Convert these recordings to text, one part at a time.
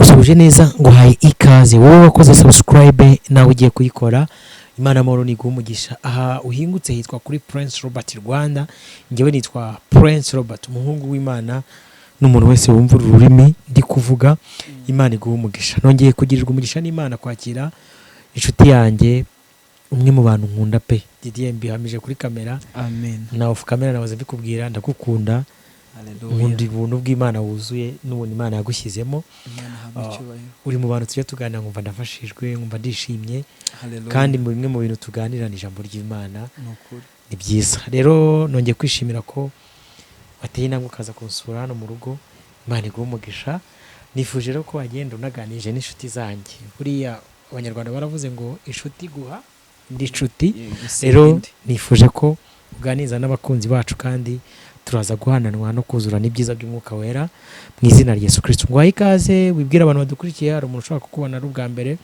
ndagusoje neza ngo haye ikaze wowe wakoze subscribe nawe ugiye kuyikora. Imana amahoro niguha umugisha. Aha uhingutse hitwa kuri Prince Robert Rwanda, njyewe nitwa Prince Robert, umuhungu w'Imana n'umuntu wese wumva ururimi ndi kuvuga. Imana iguha umugisha. Nongeye kugirirwa umugisha n'Imana kwakira inshuti yanjye, umwe mu bantu nkunda pe. Didier mbihamije kuri kamera. Amen. Na off camera nabaze mbikubwira ndagukunda. Ubundi buntu bw'Imana wuzuye n'ubuntu Imana yagushyizemo. Uri mu bantu tujya tuganira nkumva ndafashijwe, nkumva ndishimye. Kandi mu bimwe mu bintu tuganira ni ijambo ry'Imana. Ni byiza. Rero nongeye kwishimira ko wateye intambwe ukaza kunsura hano mu rugo. Imana iguha umugisha. Nifuje rero ko wagenda unaganije n'inshuti zanjye. Buriya Abanyarwanda baravuze ngo inshuti guha indi nshuti. Rero nifuje ko uganiza n'abakunzi bacu kandi turaza guhananwa no kuzurana ibyiza by'Umwuka Wera mu izina rya Yesu Kristo. Ngo ikaze wibwira abantu badukurikiye, hari umuntu ushaka kukubona ari ubwa mbere.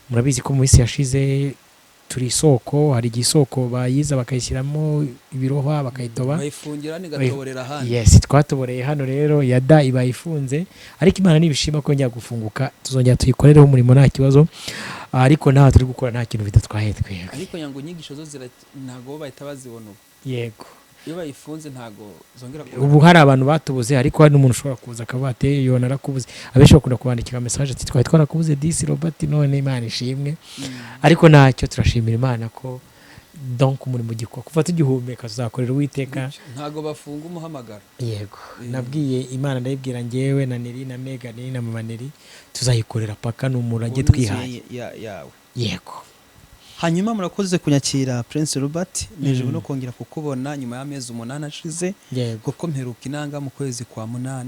Murabizi ko mu isi yashize turi isoko, hari igisoko bayiza bakayishyiramo ibirohwa bakayitoba bayifungira nigatoborera hano. Yes, twatoboreye hano rero yada ibayifunze, ariko Imana nibishima ko njya gufunguka tuzongera tuyikorereho umurimo nta kibazo. Ariko naho turi gukora nta kintu bidatwaye twebwe. Ariko yango inyigisho zo ntago bahita bazibona. Yego. Iyo bayifunze ntago zongera ubu hari abantu batubuze, ariko hari n'umuntu ushobora kuza akavuga ati yo narakubuze. Abenshi bakunda kubandikira message ati twarakubuze disi Robert, none Imana ishimwe. Ariko ntacyo, turashimira Imana ko donc muri mu gikwa kuva tugihumeka tuzakorera Uwiteka. Ntago bafunga umuhamagara. Yego. Nabwiye Imana ndayibwira njyewe na Neri na Megan na Mama Neri tuzayikorera paka n'umurage twihaye yawe. Yego. Hanyuma murakoze kunyakira Prince Robert, neje no kongera kukubona nyuma y'amezi 8 ashize. Kuko mperuka inanga mu kwezi kwa 8.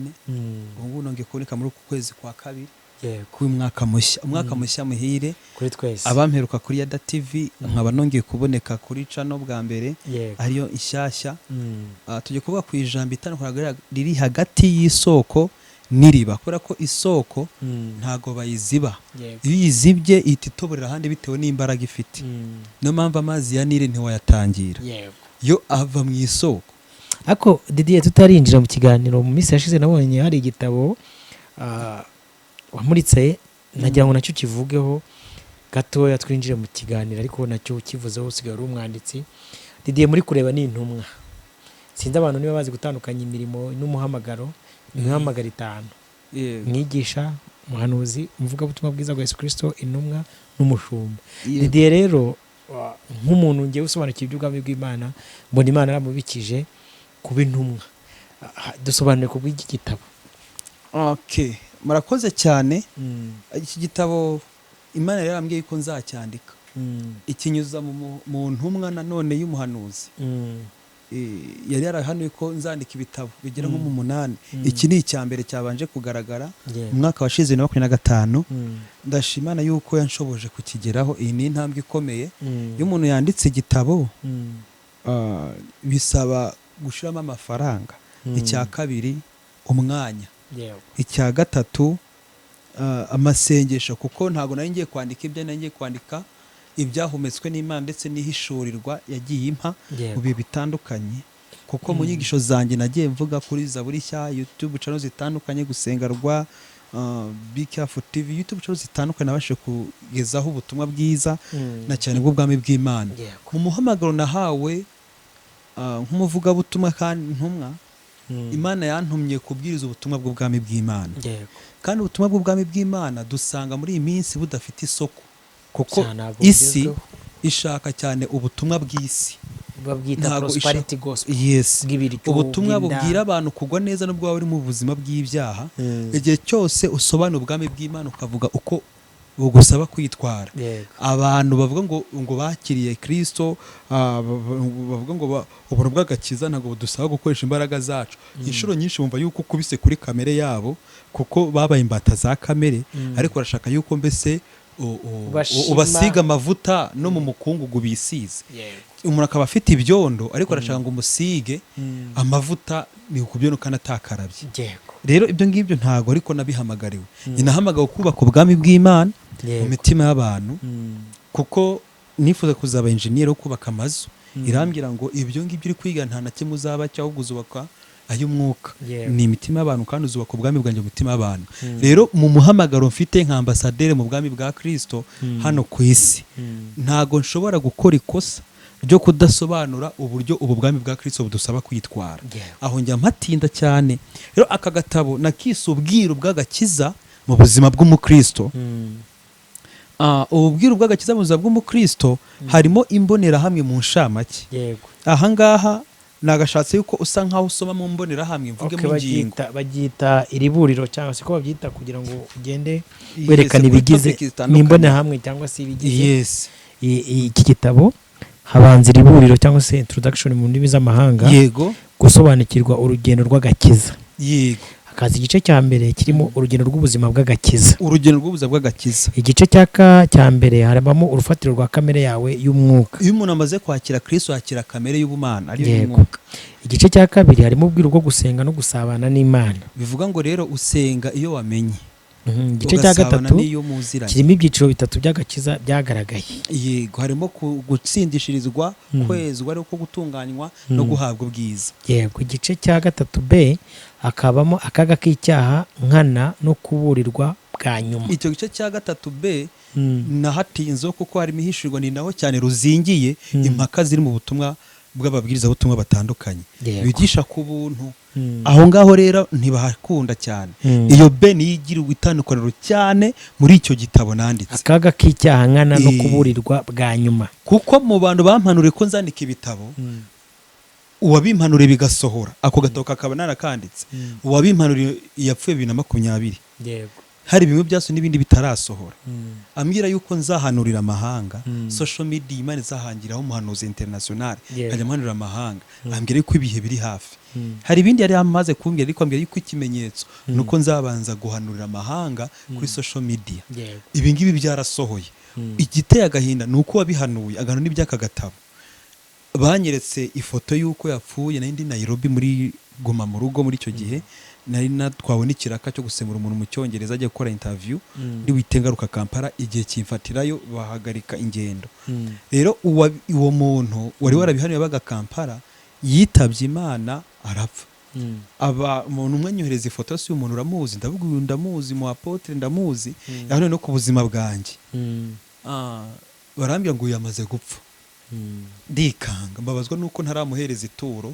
Ubu nongeye kuboneka muri kwezi kwa 2. Ku mwaka mushya, umwaka mushya muhire kuri twese. Abamperuka kuri Yada TV nkaba nongeye kuboneka kuri channel bwa mbere ariyo inshyashya. Tujye kuvuga ku ijambo itandukanye riri hagati y'isoko n'iriba, kubera ko isoko ntago bayiziba. Iyo yizibye ititoborera handi bitewe n'imbaraga ifite. No mpamvu amazi ya Nile ntiwayatangira. Yo ava mu isoko. Ako Didier tutarinjira mu kiganiro, mu minsi yashize nabonye hari igitabo wamuritse, nagira ngo nacyo kivugeho gatoya twinjire mu kiganiro, ariko nacyo kivuzeho usigaye ari umwanditsi. Didier muri kureba ni intumwa. Sinzi abantu niba bazi gutandukanya imirimo n'umuhamagaro. Imihamagaro 5: mwigisha, muhanuzi, umuvugabutumwa bwiza bwa Yesu Kristo, intumwa n'umushumba. Didier rero nk'umuntu ngiye usobanukiye iby'ubwami bw'Imana, mbona Imana yaramubikije kuba intumwa. Dusobanure ku bw'iki gitabo. Okay, murakoze cyane. Iki gitabo Imana yarambwiye ko nzacyandika. Ikinyuza mu ntumwa nanone y'umuhanuzi. Yari yarahanuye ko nzandika ibitabo bigera nko mu 8. Iki ni icyambere cyabanje kugaragara mu mwaka washize 2025. Ndashimana yuko yanshoboje kukigeraho. Iyi ni intambwe ikomeye. Iyo umuntu yanditse igitabo bisaba gushiramo amafaranga. Icya kabiri umwanya. Icya gatatu amasengesho, kuko ntago nari ngiye kwandika ibyo ngiye kwandika ibyahumetswe n'Imana ndetse n'ihishurirwa yagiye impa mu bihe bitandukanye. Kuko mu nyigisho zanjye nagiye mvuga kuri Zaburi nshya, YouTube channel zitandukanye, gusengarwa, Be Careful TV, YouTube channel zitandukanye nabashe kugezaho ubutumwa bwiza na cyane bw'ubwami bw'Imana. Mu muhamagaro nahawe nk'umuvugabutumwa kandi intumwa, Imana yantumye kubwiriza ubutumwa bw'ubwami bw'Imana. Kandi ubutumwa bw'ubwami bw'Imana dusanga muri iyi minsi budafite isoko, kuko isi ishaka cyane ubutumwa bw'isi. Babwita prosperity gospel. Yes. Ubutumwa bubwira abantu kugwa neza n'ubwo waba uri mu buzima bw'ibyaha. Igihe cyose usobanura ubwami bw'Imana ukavuga uko bugusaba kwitwara. Abantu bavuga ngo bakiriye Kristo, bavuga ngo ubuntu bw'agakiza ntabwo budusaba gukoresha imbaraga zacu. Inshuro nyinshi bumva yuko kubise kuri kamere yabo, kuko babaye imbata za kamere, ariko barashaka yuko mbese ubasiga amavuta no mu mukungugu bisize. Umuntu akaba afite ibyondo ariko arashaka ngo umusige amavuta ni ukubyono kandi atakarabye. Rero ibyo ngibyo ntago ariko nabihamagariwe. Ninahamagawe kubaka ubwami bw'Imana mu mitima y'abantu, kuko nifuza kuzaba engineer wo kubaka amazu. Irambwira ngo ibyo ngibyo uri kwiga nta na kimwe uzaba cyahubwo uzubaka ay'umwuka ni imitima y'abantu kandi uzubaka ubwami bwanjye mu mitima y'abantu. Rero mu muhamagaro mfite nka ambasaderi mu bwami bwa Kristo hano ku isi, ntago nshobora gukora ikosa ryo kudasobanura uburyo ubu bwami bwa Kristo budusaba kwitwara. Aho njya mpatinda cyane. Rero aka gatabo nakise ubwiru bw'agakiza mu buzima bw'umukristo. Ububwiru bw'agakiza mu buzima bw'umukristo harimo imbonerahamwe mu nshamake. Aha ngaha nagashatse yuko usa nkaho usoma mu mbonerahamwe mvuge mu ngingo. Bagita iri buriro cyangwa se ko babyita kugira ngo ugende werekana ibigize mu mbonerahamwe cyangwa se ibigize iki gitabo. Habanza iri buriro cyangwa se introduction mu ndimi z'amahanga. Gusobanukirwa urugendo rw'agakiza. Hakaza igice cya mbere kirimo urugendo rw'ubuzima bw'agakiza. Urugendo rw'ubuzima bw'agakiza. Igice cya mbere harabamo urufatiro rwa kamere yawe y'umwuka. Iyo umuntu amaze kwakira Kristo yakira kamere y'ubumana ariyo y'umwuka. Igice cya kabiri harimo ubwiru bwo gusenga no gusabana n'Imana. Bivuga ngo rero usenga iyo wamenye. Igice cya gatatu kirimo ibyiciro bitatu by'agakiza byagaragaye. Yego, harimo gutsindishirizwa, kwezwa ari uko gutunganywa no guhabwa ubwiza. Yego, igice cya gatatu B hakabamo akaga k'icyaha nkana no kuburirwa bwa nyuma. Icyo gice cya gatatu B nahatinzo kuko harimo ihishurwa ni naho cyane ruzingiye impaka ziri mu butumwa bw'ababwiriza butumwa batandukanye bigisha ku buntu. Aho ngaho rero ntibahakunda cyane. Iyo B niyigira itandukaniro cyane muri icyo gitabo nanditse. Akaga k'icyaha nkana no kuburirwa bwa nyuma. Kuko mu bantu bampanuriye ko nzandika ibitabo, uwabimpanuriye bigasohora ako gatabo kakaba narakanditse. Uwabimpanuriye yapfuye 2020. Yego. Hari bimwe byaso n'ibindi bitarasohora. Ambwira yuko nzahanurira amahanga, social media Imana izahangiraho umuhanuzi international ajya manurira amahanga. Ambwira yuko ibihe biri hafi. Hari ibindi yari amaze kumbwira ariko ambwira yuko ikimenyetso nuko nzabanza guhanurira amahanga kuri social media. Ibi ngibi byarasohoye. Igiteye agahinda nuko wabihanuye agano n'ibyaka gatabo. Banyeretse ifoto yuko yapfuye na indi Nairobi muri Guma mu rugo muri icyo gihe. Nari natwabona ikiraka cyo gusemura umuntu mu Cyongereza ajya gukora interview ndi witengaruka Kampala, igihe kimfatirayo bahagarika ingendo. Rero uwo muntu wari warabihanuye baga Kampala yitabye Imana arapfa. Aba umuntu umwe nyohereza ifoto si umuntu uramuzi, ndavuga uyu ndamuzi mu apotre ndamuzi yahanuye no ku buzima bwanjye. Barambya ngo yamaze gupfa. Ndikanga mbabazwa nuko ntaramuhereza ituro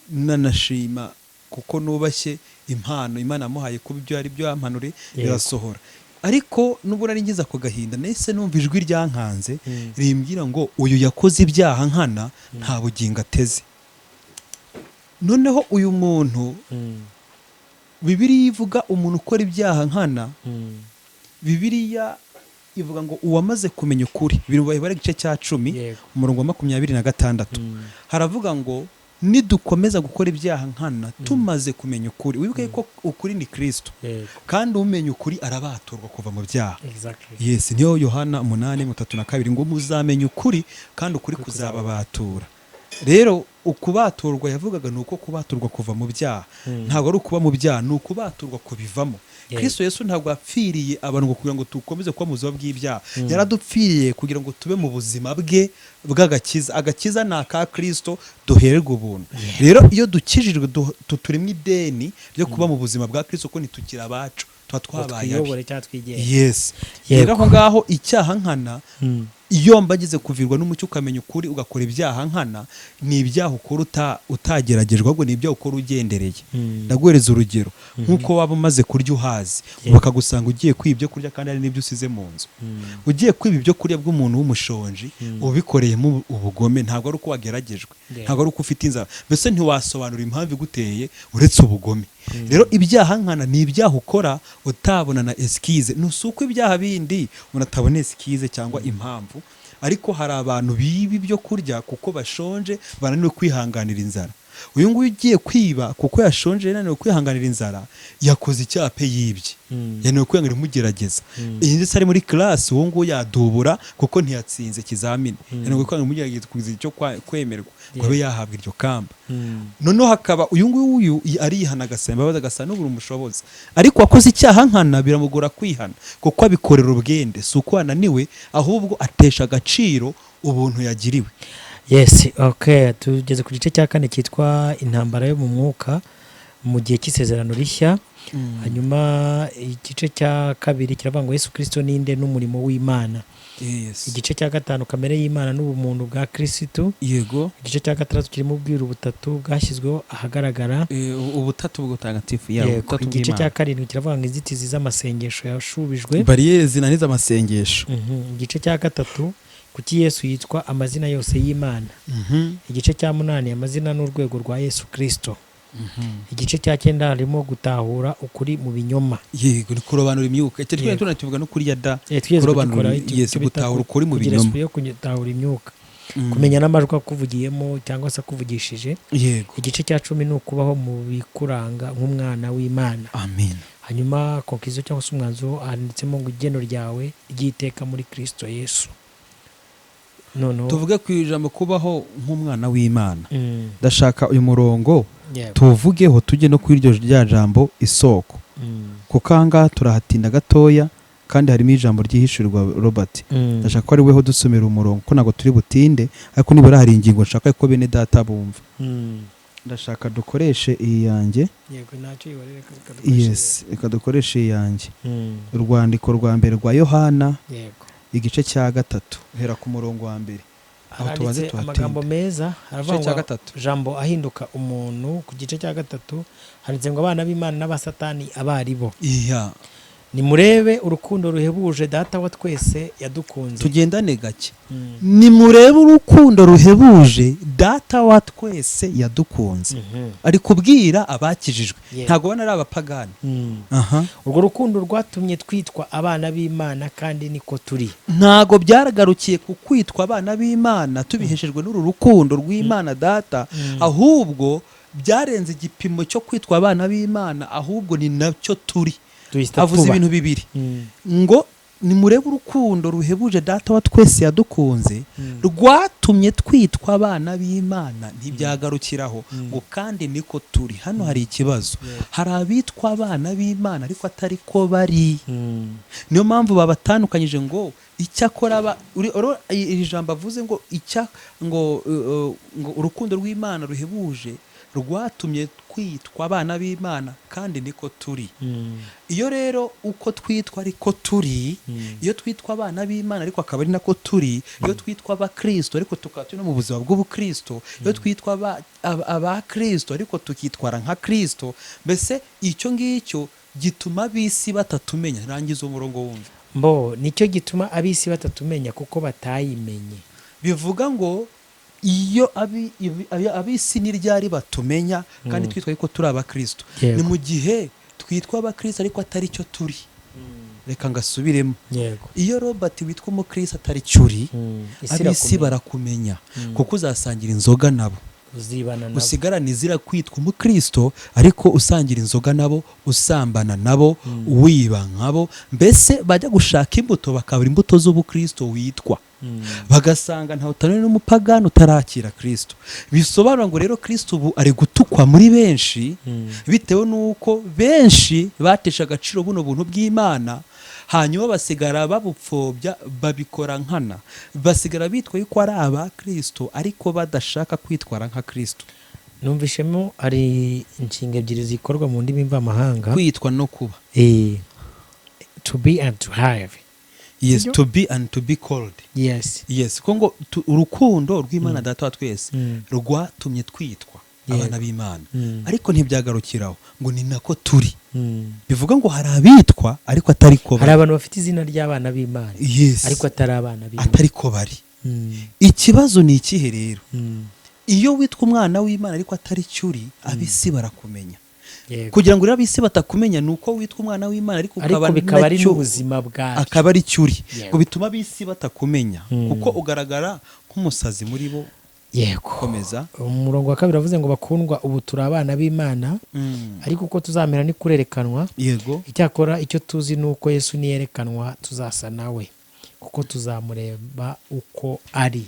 nanashima kuko nubashye impano Imana amuhaye kuba ibyo ari byo yampanure birasohora. Ariko nubwo nari ngize ako gahinda nese numva ijwi ryankanze rimbwira ngo uyu yakoze ibyaha nkana nta bugingo ateze. Noneho uyu muntu Bibiliya ivuga umuntu ukora ibyaha nkana, Bibiliya ivuga ngo uwamaze kumenya ukuri. Ibintu bari gice cya 10 umurongo wa 26 haravuga ngo nidukomeza gukora ibyaha nkana tumaze kumenya ukuri. Wibuke ko ukuri ni Kristo kandi umenya ukuri arabaturwa kuva mu byaha. Yes, niyo Yohana 8:32 ngo muzamenye ukuri kandi ukuri kuzababatura. Rero ukubaturwa yavugaga nuko kubaturwa kuva mu byaha, ntabwo ari ukuba mu byaha, ni ukubaturwa kubivamo. Kristo Yesu ntabwo apfiriye abantu kugira ngo tukomeze kuba mu buzima bw'ibyaha, yaradupfiriye kugira ngo tube mu buzima bwe bw'agakiza. Agakiza ni aka Kristo duhererwa ubuntu. Rero iyo dukijijwe turimo ideni ryo kuba mu buzima bwa Kristo ko nitukira abacu tuba twabaye. Yes. Rero aho ngaho icyaha nkana iyo mbagize kuvirwa n'umucyo ukamenya ukuri ugakora ibyaha nkana, ni ibyaha ukora utageragejwe ahubwo ni ibyaha ukora ugendereye. Ndaguhereza urugero nk'uko waba umaze kurya uhazi bakagusanga ugiye kwiba ibyo kurya kandi ari n'ibyo usize mu nzu. Ugiye kwiba ibyo kurya bw'umuntu w'umushonji ubikoreyemo ubugome, ntabwo ari uko wageragejwe, ntabwo ari uko ufite inzara, mbese ntiwasobanura impamvu iguteye uretse ubugome. Rero ibyaha nkana ni ibyaha ukora utabona na eskize. Nusuko ibyaha bindi unatabona eskize cyangwa impamvu, ariko hari abantu bibi byo kurya kuko bashonje bananiwe kwihanganira inzara. Uyu nguyu ugiye kwiba kuko yashonje yananiwe kwihanganira inzara yakoze icyape yibye, yananiwe kwihanganira imugerageza. Iyi ndetse ari muri class uwo nguyu yadubura kuko ntiyatsinze kizamini, yananiwe kwihanganira imugerageza kugize icyo kwemerwa ngo abe yahabwa iryo kamba. Noneho hakaba uyu nguyu arihana agasemba bagasa n'ubura umushobozi, ariko wakoze icyaha nkana biramugora kwihana kuko abikorera ubwende, si uko ananiwe ahubwo atesha agaciro ubuntu yagiriwe. Yes, okay, tugeze ku gice cya kane cyitwa intambara yo mu mwuka mu gihe cy'isezerano rishya. Hanyuma igice cya kabiri kiravuga ngo Yesu Kristo ninde n'umurimo w'Imana. Igice cya gatanu kamere y'Imana n'ubumuntu bwa Kristo. Yego. Igice cya gatandatu kirimo ubwiru butatu bwashyizweho ahagaragara, ubutatu bw'ubutagatifu ya ubutatu. Igice cya karindwi kiravuga ngo inzitizi z'amasengesho yashubijwe, bariyeri zinaniza amasengesho. Igice cya gatatu kuki Yesu yitwa amazina yose y'Imana. Igice cya munani amazina n'urwego rwa Yesu Kristo. Igice cya cyenda harimo gutahura ukuri mu binyoma. Yego, ni kurobanura imyuka. Icyo twese tunatuvuga no kuri yada kurobanura, Yesu gutahura ukuri mu binyoma, yo gutahura imyuka, kumenya n'amajwi akuvugiyemo cyangwa se akuvugishije. Yego. Igice cya 10 ni ukubaho mu bikuranga nk'umwana w'Imana. Amen. Hanyuma konklusion cyangwa se umwanzuro handitsemo ngo igeno ryawe ry'iteka muri Kristo Yesu. Tuvuge ku ijambo kubaho nk'umwana w'Imana. Ndashaka uyu murongo tuvugeho tujye no kuri iryo rya jambo isoko, kuko ahangaha turahatinda gatoya kandi harimo ijambo ryihishurirwa Robert. Ndashaka ko ari weho dusomera umurongo ko ntabwo turi butinde, ariko nibura hari ingingo nshaka ko bene data bumva. Ndashaka dukoreshe iyi yanjye. Yego, ntacyo yibarere kadukoreshe. Yes, reka dukoreshe iyi yanjye. Urwandiko rwa mbere rwa Yohana. Yego. Igice cya 3 hera ku murongo wa mbere. Aho tubaze amagambo meza aravuga jambo ahinduka umuntu. Ku gice cya 3 handitse ngo abana b'Imana n'abasatani abari bo. Iya. Nimurebe urukundo ruhebuje data wa twese yadukunze. Tugendane gake. Nimurebe urukundo ruhebuje data wa twese yadukunze. Ari kubwira abakijijwe, ntago bana ari abapagani. Urwo rukundo rwatumye twitwa abana b'Imana kandi niko turi. Ntago byaragarukiye ku kwitwa abana b'Imana tubiheshejwe n'uru rukundo rw'Imana data, ahubwo byarenze igipimo cyo kwitwa abana b'Imana, ahubwo ni nacyo turi. Avuze ibintu bibiri ngo nimurebe urukundo ruhebuje data wa twese yadukunze rwatumye twitwa abana b'Imana, ntibyagarukiraho ngo kandi niko turi. Hano hari ikibazo, hari abitwa abana b'Imana ariko atari ko bari. Niyo mpamvu babatandukanyije ngo icyakora iri jambo avuze ngo ngo urukundo rw'Imana ruhebuje rwatumye twitwa abana b'Imana kandi niko turi. Iyo rero uko twitwa ariko turi, iyo twitwa abana b'Imana ariko akaba ari nako turi, iyo twitwa abakristo ariko tukaba turi no mu buzima bw'ubukristo, iyo twitwa abakristo ariko tukitwara nka Kristo, mbese icyo ngicyo gituma ab'isi batatumenya. Rangiza umurongo wumva. Nicyo gituma ab'isi batatumenya kuko batayimenye. Bivuga ngo iyo ab'isi ni ryari batumenya kandi twitwa yuko turi abakristo. Ni mu gihe twitwa abakristo ariko atari cyo turi. Reka ngasubiremo. Iyo Robert witwa umukristo atari cyuri, ab'isi barakumenya kuko uzasangira inzoga nabo, usigarana izira kwitwa umukristo ariko usangira inzoga nabo, usambana nabo, wiba nkabo, mbese bajya gushaka imbuto bakabura imbuto z'ubukristo witwa, bagasanga ntawe utanone n'umupagani utarakira Kristo. Bisobanura ngo rero Kristo ubu ari gutukwa muri benshi bitewe n'uko benshi batesha agaciro buno buntu bw'Imana, hanyuma basigara babupfobya, babikora nkana, basigara bitwa yuko ari aba Kristo ariko badashaka kwitwara nka Kristo. Numvishemo ari inshinga ebyiri zikorwa mu ndimi mvamahanga, kwitwa no kuba. To be and to have. Yes, to be and to be called. Yes. Yes, kongo urukundo rw'Imana data wa twese rwatumye twitwa abana b'Imana, ariko ntibyagarukiraho ngo ni nako turi. Bivuga ngo hari abitwa ariko atari ko bari. Hari abantu bafite izina ry'abana b'Imana ariko atari abana b'Imana, atari ko bari. Ikibazo ni ikihe rero? Iyo witwa umwana w'Imana ariko atari cyuri, ab'isi barakumenya. Kugira ngo rero ab'isi batakumenya nuko witwa umwana w'Imana ariko bikaba ari n'ubuzima bwacu, akaba ari cyuri, ngo bituma ab'isi batakumenya kuko ugaragara nk'umusazi muri bo. Yego, komeza. Umurongo wa 2 avuze ngo bakundwa ubu turi abana b'Imana, ariko uko tuzamera ni kurerekanwa. Yego. Icyakora icyo tuzi nuko Yesu niyerekanwa tuzasa nawe kuko tuzamureba uko ari.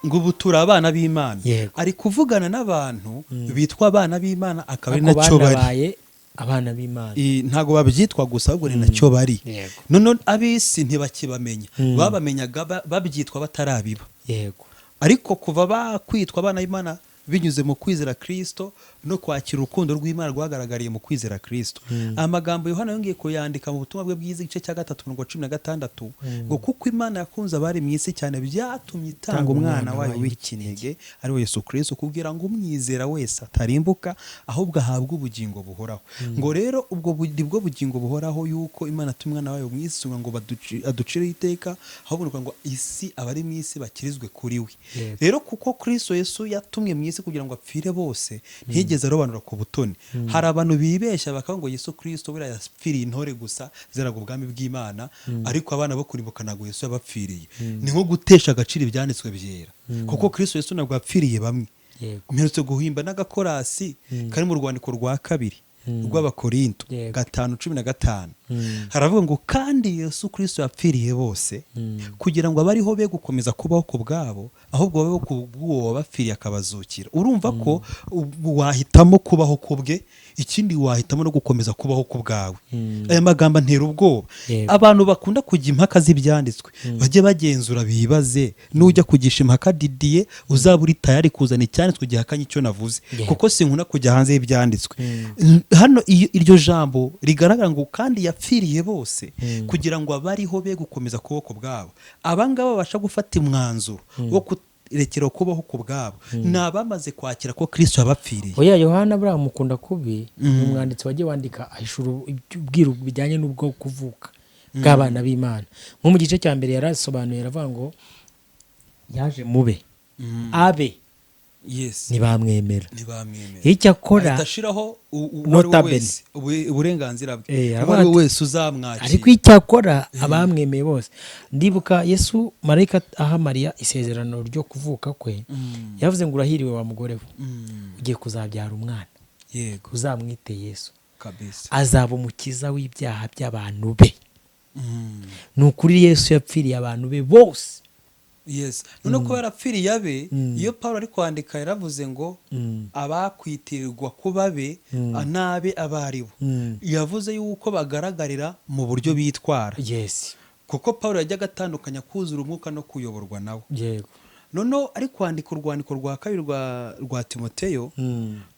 Ngo ubu turi abana b'Imana. Ari kuvugana n'abantu bitwa abana b'Imana akaba ari nacyo bari. Abana b'Imana ntago babyitwa gusa ahubwo ni nacyo bari. None ab'isi ntibakibamenya, babamenyaga babyitwa batarabiba. Yego. ariko kuva bakwitwa abana b'Imana binyuze mu kwizera Kristo no kwakira urukundo rw'Imana rwagaragariye mu kwizera Kristo. Amagambo Yohana yongeye kuyandika mu butumwa bwe bwiza igice cya 3:16 ngo kuko Imana yakunze abari mu isi cyane byatumye itanga umwana wayo w'ikinege ari we Yesu Kristo kugira ngo umwizera wese atarimbuka ahubwo ahabwe ubugingo buhoraho. Ngo rero ubwo bwo bugingo buhoraho yuko Imana atumwe umwana wayo mu isi ngo aducire iteka ahubwo ngo isi abari mu isi bakirizwe kuri we. Rero kuko Kristo Yesu yatumwe mu isi kugira ngo apfire bose ntiyigeze arobanura ku butoni. Hari abantu bibeshya bakavuga ngo Yesu Kristo buriya yapfiriye intore gusa zeraga ubwami bw'Imana, ariko abana bo kurimbuka ntabwo Yesu yabapfiriye. Ni nko gutesha agaciro ibyanditswe byera, kuko Kristo Yesu ntabwo yapfiriye bamwe. Mperutse guhimba n'agakorasi kari mu rwandiko rwa 2 rw'Abakorinto 5:15 haravuga ngo kandi Yesu Kristo yapfiriye bose kugira ngo abariho be gukomeza kubaho ku bwabo ahubwo babeho ku bw'uwo wabapfiriye akabazukira. Urumva ko wahitamo kubaho kubwe, ikindi wahitamo no gukomeza kubaho ku bwawe. Aya magambo ntera ubwoba. Abantu bakunda kujya impaka z'ibyanditswe bajye bagenzura bibaze, nujya kugisha impaka didiye uzaba uri tayari kuzana icyanditswe gihakanye icyo navuze, kuko sinkunda kujya hanze y'ibyanditswe. Hano iryo jambo rigaragara ngo kandi yapfiriye bose kugira ngo abariho be gukomeza kubaho ku bwabo. Abangaba babasha gufata umwanzuro wo kurekera kubaho ku bwabo ni abamaze kwakira ko Kristo yabapfiriye. Oya, Yohana buriya mukunda kubi ni umwanditsi wagiye wandika ahishura ubwiru bijyanye n'ubwo kuvuka bw'abana b'Imana. Nko mu gice cya mbere yarasobanuye aravuga ngo yaje mube abe ntibamwemera. Icyo akora adashiraho wese uburenganzira bwe, uwo wese uzamwakira. Ariko icyo akora abamwemeye bose. Ndibuka Yesu marayika aha Mariya isezerano ryo kuvuka kwe yavuze ngo urahiriwe wa mugore we, ugiye kuzabyara umwana, uzamwite Yesu kabisa, azaba umukiza w'ibyaha by'abantu be. Ni ukuri Yesu yapfiriye abantu be bose. None ko yarapfiriye abe, iyo Pawulo ari kwandika yaravuze ngo abakwitirirwa kuba be nabe abaribo. Yavuze yuko bagaragarira mu buryo bitwara, kuko Pawulo yajyaga atandukanya kuzura umwuka no kuyoborwa nawe. None ari kwandika urwandiko rwa 2 rwa Timoteyo,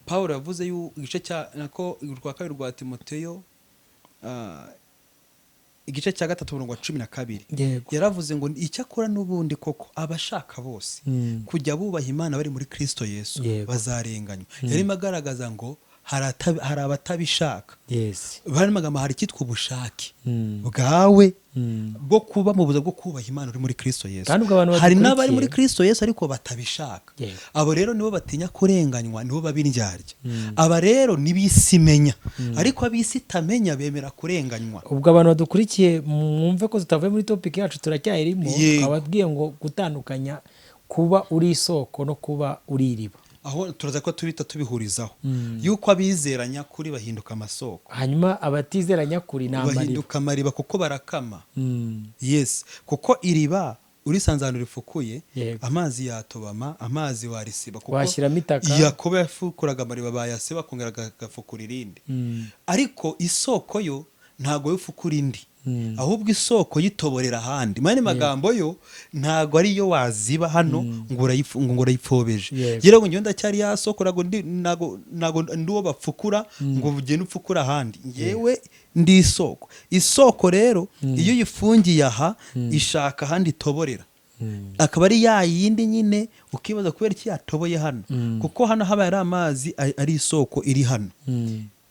Pawulo yavuze igice cya nako rwa 2 rwa Timoteyo igice cya 3:12 yaravuze ngo icyakora n'ubundi koko abashaka bose kujya bubaha Imana bari muri Kristo Yesu bazarenganywa. Yarimo agaragaza ngo hari abatabishaka. Bari magambo hari kitwa ubushake bwawe bwo kuba mu buza bwo kubaha Imana uri muri Kristo Yesu. Hari n'abari muri Kristo Yesu ariko batabishaka. Abo rero nibo batinya kurenganywa, nibo babindyarya. Aba rero nibisimenya, ariko abisi tamenya bemera kurenganywa. Ubwo abantu badukurikiye mwumve ko tutavuye muri topic yacu turacyayirimo. Ababwiye ngo gutandukanya kuba uri isoko no kuba uri iriba. Aho turaza ko tubita tubihurizaho yuko abizera nyakuri bahinduka amasoko, hanyuma abatizera nyakuri bahinduka amariba kuko barakama. Kuko iriba urisanzanura ifukuye amazi yatobama, amazi warisiba, kuko washyiramo itaka. Yakobo yafukuraga amariba bayasiba kongera agafukura irindi. Ariko isoko yo ntago yufukura indi, ahubwo isoko yitoborera ahandi. Mane magambo yo ntago ari yo waziba hano ngo urayipfobeje. Yero ngo ngenda cyari yasokora ngo nago nduwo bapfukura ngo ugende upfukura ahandi. Yewe ndi isoko. Isoko rero iyo yifungiye aha ishaka ahandi itoborera. Akaba ari ya yindi nyine ukibaza kubera iki yatoboye hano, kuko hano haba ari amazi ari isoko iri hano.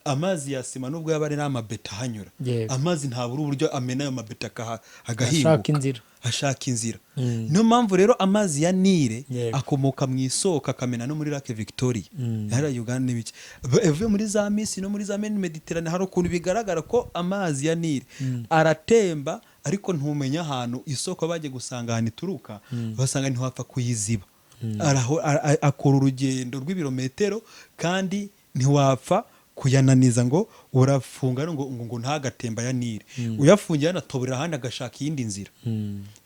Amazi yasima nubwo yaba ari n'amabeta hanyura, amazi ntabura uburyo amena ayo mabeta agahinguka, ashaka inzira. Niyo mpamvu rero amazi ya Nile akomoka mu isoko akamena no muri Lake Victoria yari Uganda n'ibiki. Evuye muri za Misiri no muri za Mediterane hari ukuntu bigaragara ko amazi ya Nile aratemba, ariko ntumenya ahantu isoko bagiye gusanga ahantu ituruka, basanga ntiwapfa kuyiziba. Akora urugendo rw'ibirometero kandi ntiwapfa kuyananiza ngo urafunga ngo ntagatemba ya Nile. Uyafungiye anatoborera ahandi agashaka iyindi nzira.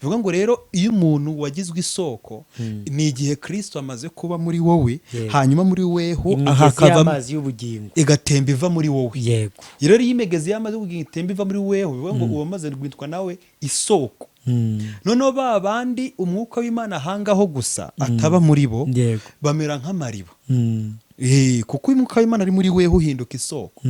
Bivuga ngo rero iyo umuntu wagizwe isoko ni igihe Kristo amaze kuba muri wowe, hanyuma muri weho ahakava amazi y'ubugingo igatemba iva muri wowe. Rero iyo imigezi y'amazi y'ubugingo itemba iva muri weho, bivuga ngo uwo maze gwitwa nawe isoko. noneho ba bandi umwuka w'Imana ahangaho gusa ataba muri bo bamera nk'amariba. Kuko umwuka w'Imana ari muri weho uhinduka isoko,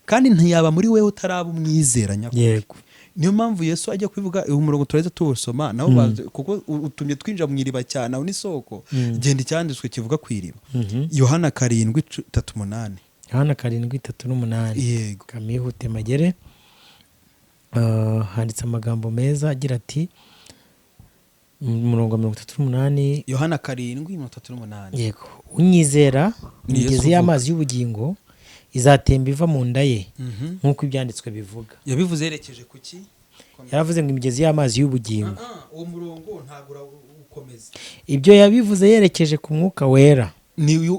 kandi ntiyaba muri weho utaraba umwizera nyakuri. Niyo mpamvu Yesu ajya kubivuga umurongo turahita tuwusoma naho kuko utumye twinjira mu iriba cyane aho n'isoko. Genda icyanditswe kivuga ku iriba, Yohana 7:3-8. Yohana 7:3-8. Yego, kamihute magere. Handitse amagambo meza agira ati umurongo 38. Yohana 7:3-8. Yego, unyizera imigezi y'amazi y'ubugingo izatemba iva mu nda ye, nk'uko ibyanditswe bivuga. Yabivuze yerekeje ku ki? Yaravuze ngo imigezi y'amazi y'ubugingo. Uwo murongo ntabwo ukomeza. Ibyo yabivuze yerekeje ku mwuka wera,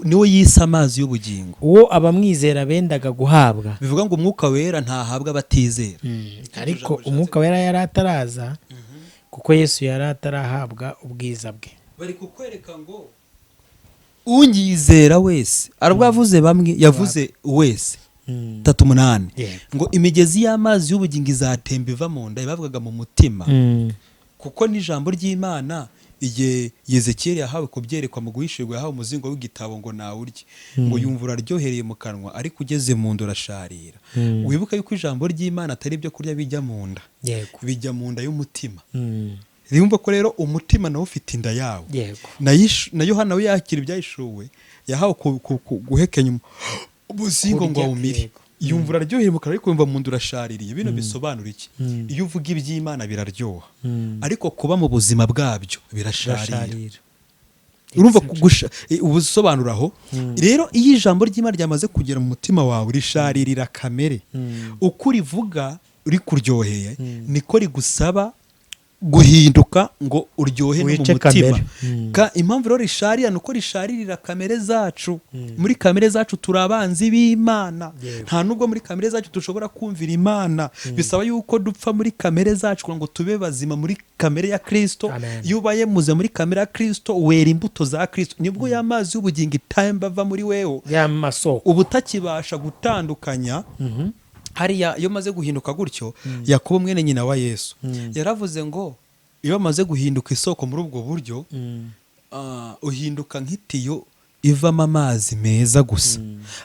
niwo yise amazi y'ubugingo, uwo abamwizera bendaga guhabwa. Bivuga ngo umwuka wera ntahabwa abatizera. Ariko umwuka wera yari ataraza, kuko Yesu yari atarahabwa ubwiza bwe. Bari kukwereka ngo unyizera wese, arabwavuze bamwe, yavuze wese 3:8 ngo imigezi y'amazi y'ubugingo izatemba iva mu nda. Bavugaga mu mutima, kuko n'ijambo ry'Imana igihe Yezekiyeli yahawe kubyerekwa mu guhishurwa, yahawe umuzingo w'igitabo ngo nawurye, ngo yumva uraryohereye mu kanwa, ariko ugeze mu nda urasharira. Wibuka yuko ijambo ry'Imana atari ibyo kurya bijya mu nda, bijya mu nda y'umutima. Rimba ko rero umutima nawo ufite inda yawo. Na Yohana we yakira ibyahishuwe, yahawe guhekenya umuzingo ngo awumire. Yumva uraryoheye mu kanwa, ariko yumva mu nda urashaririye. Bino bisobanura iki? Iyo uvuga iby'Imana biraryoha, ariko kuba mu buzima bwabyo birasharira. Urumva ubusobanuraho rero, iyo ijambo ry'Imana ryamaze kugera mu mutima wawe risharirira kamere. Uko urivuga rikuryoheye niko rigusaba guhinduka ngo uryohe no mu mutima. Impamvu rero risharira nuko risharirira kamere zacu. Muri kamere zacu turi abanzi b'Imana. Nta nubwo muri kamere zacu dushobora kumvira Imana. Bisaba yuko dupfa muri kamere zacu kugira ngo tube bazima muri kamere ya Kristo. Iyo ubaye muze muri kamere ya Kristo, wera imbuto za Kristo. Nibwo y'amazi y'ubugingo itemba ava muri weho, uba utakibasha gutandukanya. Hariya iyo maze guhinduka gutyo, Yakobo mwene nyina wa Yesu yaravuze ngo iyo amaze guhinduka isoko muri ubwo buryo, uhinduka nk'itiyo ivamo amazi meza gusa.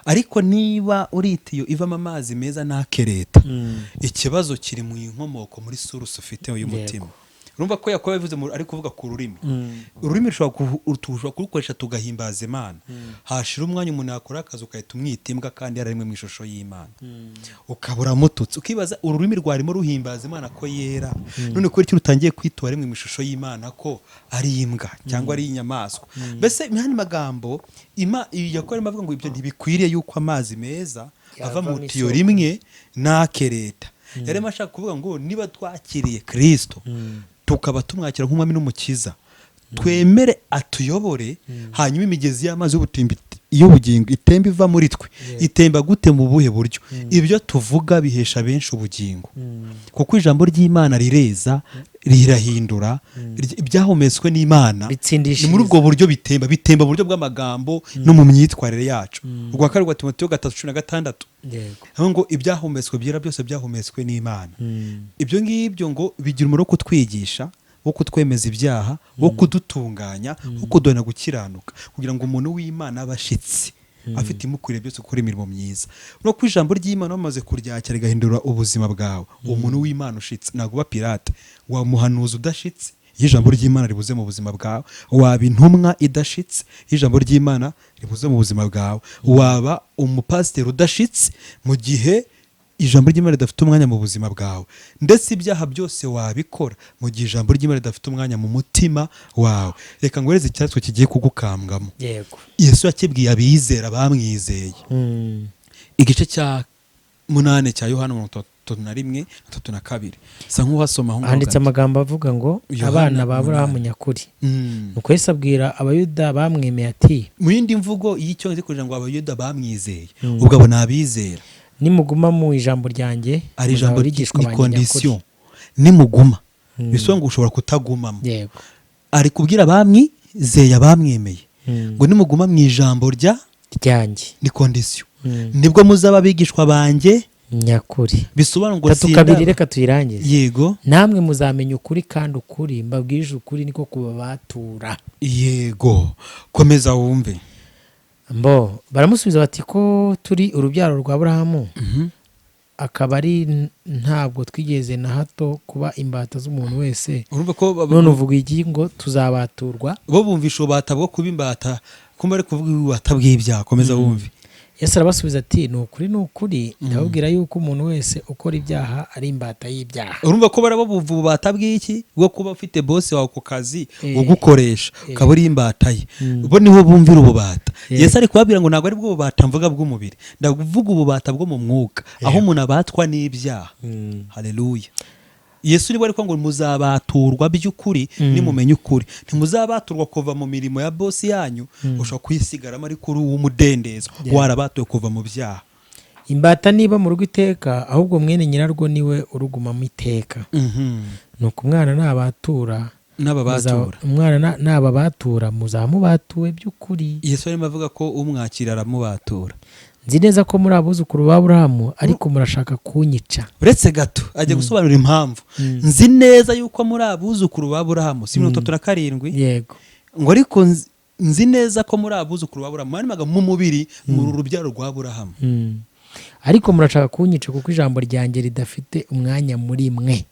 Ariko niba uri itiyo ivamo amazi meza ntakereta, ikibazo kiri mu inkomoko, muri source ufite uyu mutima. Urumva ko Yakobo yavuze ari kuvuga ku rurimi. Ururimi rushobora kurukoresha tugahimbaza Imana. Hashira umwanya umuntu yakora akazi ukahita umwita imbwa, kandi yararimwe mu ishusho y'Imana. Ukabura mututsi, ukibaza ururimi rwarimo ruhimbaza Imana ko yera, none ko iki rutangiye kwitura rimwe mu ishusho y'Imana ko ari imbwa cyangwa ari inyamaswa. Mbese imihani magambo Yakobo arimo avuga ngo ibyo ntibikwiriye yuko amazi meza ava mu tiyo rimwe nakereta. Yarimo ashaka kuvuga ngo niba twakiriye Kristo tukaba tumwakira nk'umwami n'umukiza, twemere atuyobore, hanyuma imigezi y'amazi y'ubugingo itemba iva muri twe. Itemba gute? Mu buhe buryo? Ibyo tuvuga bihesha benshi ubugingo, kuko ijambo ry'Imana rireza, rirahindura. Ibyahumetswe n'Imana ni muri ubwo buryo bitemba mu buryo bw'amagambo no mu myitwarire yacu. Ubwa kabiri rwa Timoteyo 3:16 ngo ibyahumetswe byera byose byahumetswe n'Imana. Ibyo ngibyo ngo bigira umumaro wo kutwigisha, wo kutwemeza ibyaha, wo kudutunganya, wo kuduhana gukiranuka, kugira ngo umuntu w'Imana abashitsi afite imukwiriye byose gukora imirimo myiza. No ku ijambo ry'Imana bamaze kuryakira rigahindura ubuzima bwawe, uwo muntu w'Imana ushitse ntabwo uba pirate, wa muhanuzi udashitse iyo ijambo ry'Imana ribuze mu buzima bwawe, waba intumwa idashitse iyo ijambo ry'Imana ribuze mu buzima bwawe, waba umupasiteri udashitse mu gihe ijambo ry'Imana ridafite umwanya mu buzima bwawe, ndetse ibyaha byose wabikora mu gihe ijambo ry'Imana ridafite umwanya mu mutima wawe. Reka ngwereze icyatsi kigiye kugukambwamo. Yesu yakibwiye abizera bamwizeye. Igice cya 8 cya Yohana 3:1-3. Sa nk'uhasoma aho handitse amagambo avuga ngo abana ba Aburahamu nyakuri. Nuko Yesu abwira abayuda bamwemeye ati, mu yindi mvugo y'icyo nzi kugira ngo abayuda bamwizeye, ubwo abo nabizera nimuguma mu ijambo ryanjye, ari ijambo rigishwa condition. Nimuguma bisobanura ngo ushobora kutagumamo. Ari kubwira bamwizeye, abamwemeye ngo nimuguma mu ijambo ryanjye, ni condition. Nibwo muzaba bigishwa banjye nyakuri. bisobanura ngo tatu kabiri reka tuyirangize. yego, namwe muzamenya ukuri kandi ukuri mbabwije ukuri niko kubabatura. yego, komeza wumve. Baramusubiza bati ko turi urubyaro rwa Aburahamu akaba ari ntabwo twigeze na hato kuba imbata z'umuntu wese, none uvuga iki ngo tuzabaturwa? Bo bumvisha ububata bwo kuba imbata, kumva ari kuvuga ububata bw'ibyaha. Komeza wumve. Yesu arabasubiza ati ni ukuri ndababwira yuko umuntu wese ukora ibyaha ari imbata y'ibyaha. Urumva ko barabo bumva ububata bw'iki bwo kuba ufite bosi wawe ku kazi ugukoresha ukaba uri imbata ye, bo niho bumvira ububata. Yesu ari kubabwira ngo ntabwo ari bwo bubata mvuga bw'umubiri, ndavuga ububata bwo mu mwuka, aho umuntu abatwa n'ibyaha. Haleluya. Yesu niwe ariko ngo muzabaturwa by'ukuri nimumenye ukuri. Ntimuzabaturwa kuva mu mirimo ya bosi yanyu, ushobora kwisigaramo ariko uri uw'umudendezo, warabatuwe kuva mu byaha. Imbata niba mu rugo iteka, ahubwo mwene nyirarwo niwe urugumamo iteka. Nuko umwana nabatura umwana nababatura muzamubatuwe by'ukuri. Yesu arimo avuga ko umwakira aramubatura. Nzi neza ko muri abuzukuru ba Aburahamu ariko murashaka kunyica. Uretse gato ajya gusobanura impamvu. Nzi neza yuko muri abuzukuru ba Aburahamu, si 37. Yego. Ngo ariko nzi neza ko muri abuzukuru ba Aburahamu, manimaga mu mubiri mu rubyaro rwa Aburahamu. Ariko murashaka kunyica kuko ijambo ryanjye ridafite umwanya muri mwe.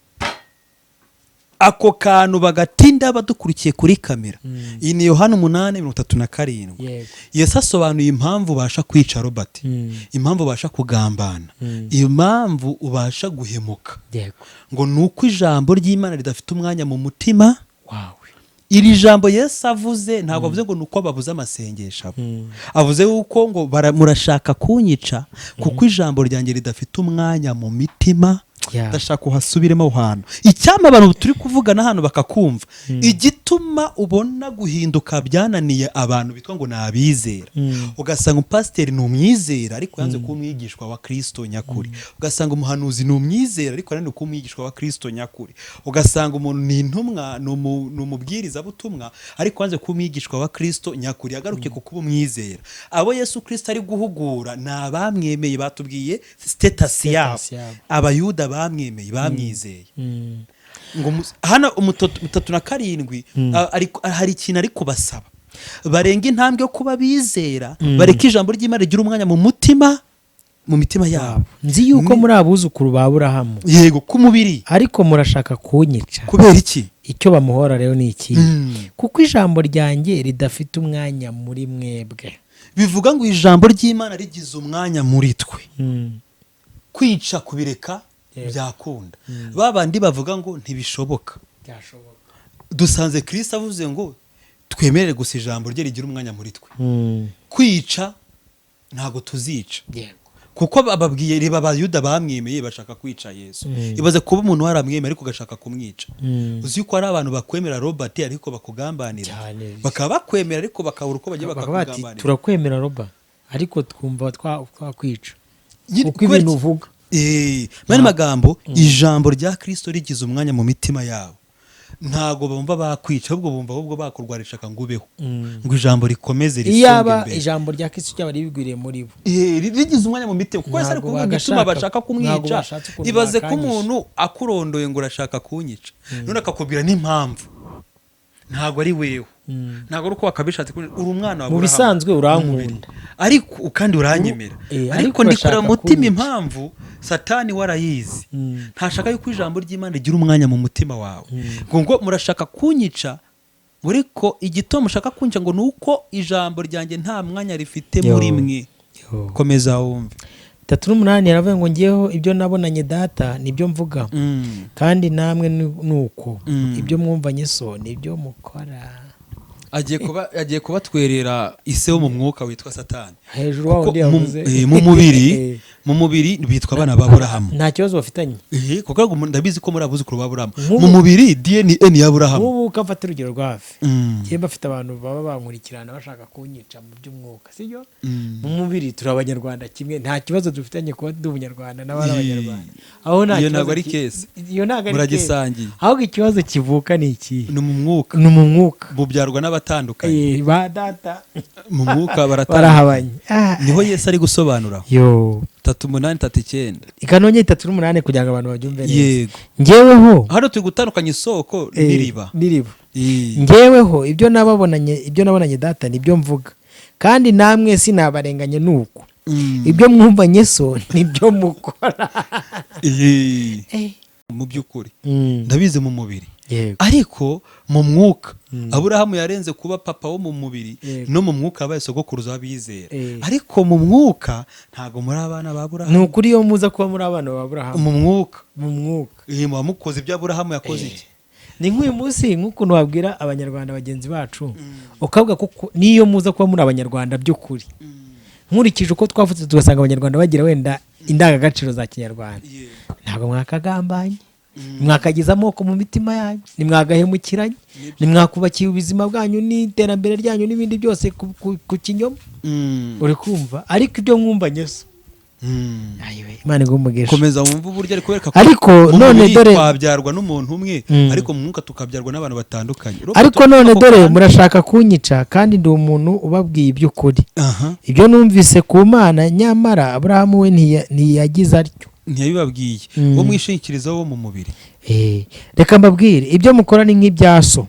Ako kantu bagatinda badukurikiye kuri kamera. Iyi ni Yohana 8:37. Yesu asobanuye impamvu ubasha kwica Robert, impamvu ubasha kugambana, impamvu ubasha guhemuka. Ngo nuko ijambo ry'Imana ridafite umwanya mu mutima wawe. Iri jambo Yesu avuze ntabwo avuze ngo nuko babuze amasengesho, avuze yuko ngo murashaka kunyica kuko ijambo ryanjye ridafite umwanya mu mitima. Ndashaka uhasubiremo hano. Icyama abantu turi kuvugana hano bakakumva. Igituma ubona guhinduka byananiye abantu bitwa ngo nabizera. Ugasanga umupasiteri ni umwizera ariko yanze kuba umwigishwa wa Kristo nyakuri. Ugasanga umuhanuzi ni umwizera ariko yanze kuba umwigishwa wa Kristo nyakuri. Ugasanga umuntu ni intumwa, ni umubwiriza butumwa ariko yanze kuba umwigishwa wa Kristo nyakuri. Yagaruke ku kuba umwizera. Abo Yesu Kristo ari guhugura na abamwemeye batubwiye status yabo. Abayuda bamwemeye bamwizeye. Ngo hana 37 hari ikintu ari kubasaba. Barenga intambwe yo kuba bizera, bareka ijambo ry'Imana rigira umwanya mu mitima yabo. Nzi yuko muri abuzukuru ba Aburahamu, yego, ku mubiri, ariko murashaka kunyica. Kubera iki? Icyo bamuhora rero ni iki? Kuko ijambo ryanjye ridafite umwanya muri mwebwe. Bivuga ngo ijambo ry'Imana rigize umwanya muri twe. Kwica kubireka byakunda. Babandi bavuga ngo ntibishoboka. Dusanze Kristo avuze ngo twemerere gusa ijambo rye rigira umwanya muri twe. Kwica ntago tuzica. Kuko bababwiye reba abayuda bamwemeye bashaka kwica Yesu. Ibaze kuba umuntu waramwemeye ariko gashaka kumwica. Uzi yuko ari abantu bakwemera Robert ariko bakugambanira. Bakaba bakwemera ariko bakabura uko bagiye bakakugambanira. Turakwemera Robert ariko twumva twakwica. Kuko ibintu uvuga. Mani magambo, ijambo rya Kristo rigize umwanya mu mitima yabo. Ntago bumva bakwica, ahubwo bumva ahubwo bakurwarisha kangubeho. Ngo ijambo rikomeze risonge imbere. Iyaba ijambo rya Kristo cyaba ribigwiriye muri bo. Rigize umwanya mu mitima. Kuko Yesu ari kuvuga gituma bashaka kumwica. Ibaze ko umuntu akurondoye ngo urashaka kunyica. None akakubwira n'impamvu. Ntago ari wewe. Ntago ari uko wakabishatse uri umwana wa Aburahamu. Mu bisanzwe urankunda. Ariko kandi uranyemera. Ariko ndikora mutima impamvu Satani warayizi. Ntashaka yuko ijambo ry'Imana rigira umwanya mu mutima wawe. Ngo murashaka kunyica, ariko igitoma mushaka kunyica ngo nuko ijambo ryanjye nta mwanya rifite muri mwe. Komeza wumve. 38 yaravuye ngo ngiyeho ibyo nabonanye data nibyo mvuga. Kandi namwe nuko ibyo mwumvanye so nibyo mukora. Agiye kubatwerera ise wo mu mwuka witwa Satani. Hejuru waho ndi yavuze mu mubiri bitwa abana ba Aburahamu. Nta kibazo bafitanye. Kuko ndabizi ko muri abuzukuru ba Aburahamu. Mu mubiri DNA ni Aburahamu. Ubu kafata urugero rwafi. Kiye bafite abantu baba bankurikirana bashaka kunyica mu by'umwuka, sibyo? Mu mubiri turi abanyarwanda kimwe, nta kibazo dufitanye kuba ndi umunyarwanda n'abana abanyarwanda. Aho nta kibazo. Iyo ntago ari case. Iyo ntago ari. Muragisangiye. Ahubwo ikibazo kivuka ni iki? Ni mu mwuka. Ni mu mwuka. Bubyarwa baratandukanye ba data mu mwuka barahabanye. niho Yesu ari gusobanura 3:8-9 Ikanonye 3:8 kugira ngo abantu babyumve neza. yego Njyeweho hano turi gutandukanya isoko n'iriba. Njyeweho ibyo nabonanye data nibyo mvuga, kandi namwe sinabarenganye nuko. Ibyo mwumvanye so nibyo mukora. Mu by'ukuri ndabize mu mubiri, ariko mu mwuka Aburahamu yarenze kuba papa wo mu mubiri, no mu mwuka abaye sogokuruza w'abizera. Ariko mu mwuka ntago muri abana ba Aburahamu. Ni ukuri yo muza kuba muri abana ba Aburahamu mu mwuka. Mukoze ibyo Aburahamu yakoze iki? Ni nk'uyu munsi nk'ukuntu wabwira abanyarwanda bagenzi bacu ukavuga ko niyo muza kuba muri abanyarwanda by'ukuri, nkurikije uko twavutse tugasanga abanyarwanda bagira wenda indangagaciro za kinyarwanda, ntabwo mwakagambanye, mwakagize amoko mu mitima yanyu, nimwagahemukiranye, nimwakubakiye ubuzima bwanyu n'iterambere ryanyu n'ibindi byose ku kinyoma. Uri kumva? Ariko ibyo mwumvanye so Imana igumugisha. Komeza wumva uburyo ari kubereka ariko none dore twabyarwa n'umuntu umwe, ariko mu mwuka tukabyarwa n'abantu batandukanye. Ariko none dore murashaka kunyica kandi ndi umuntu ubabwiye iby'ukuri. Ibyo numvise ku Mana, nyamara Aburahamu we ntiyagize atyo. Ntiyabibabwiye wo mwishingikiriza wo mu mubiri. Reka mbabwire, ibyo mukora ni nk'ibyaso.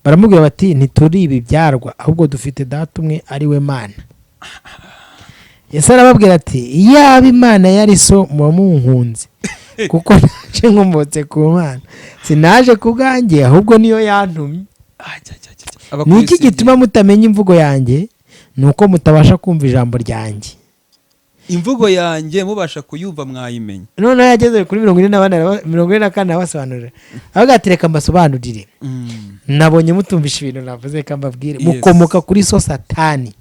Baramubwira bati ntituri ibibyarwa, ahubwo dufite data umwe ari we Mana. Yesu arababwira ati yaba Imana yari so muba munkunze, kuko naje nkomotse ku Mana, sinaje ku bwanjye ahubwo niyo yantumye. Ni iki gituma mutamenya imvugo yanjye? Ni uko mutabasha kumva ijambo ryanjye. Imvugo yanjye mubasha kuyumva mwayimenya. None yageze kuri 44 abasobanurira, avuga ati reka mbasobanurire. Nabonye mutumvisha ibintu navuze, kambabwire mukomoka kuri so Satani.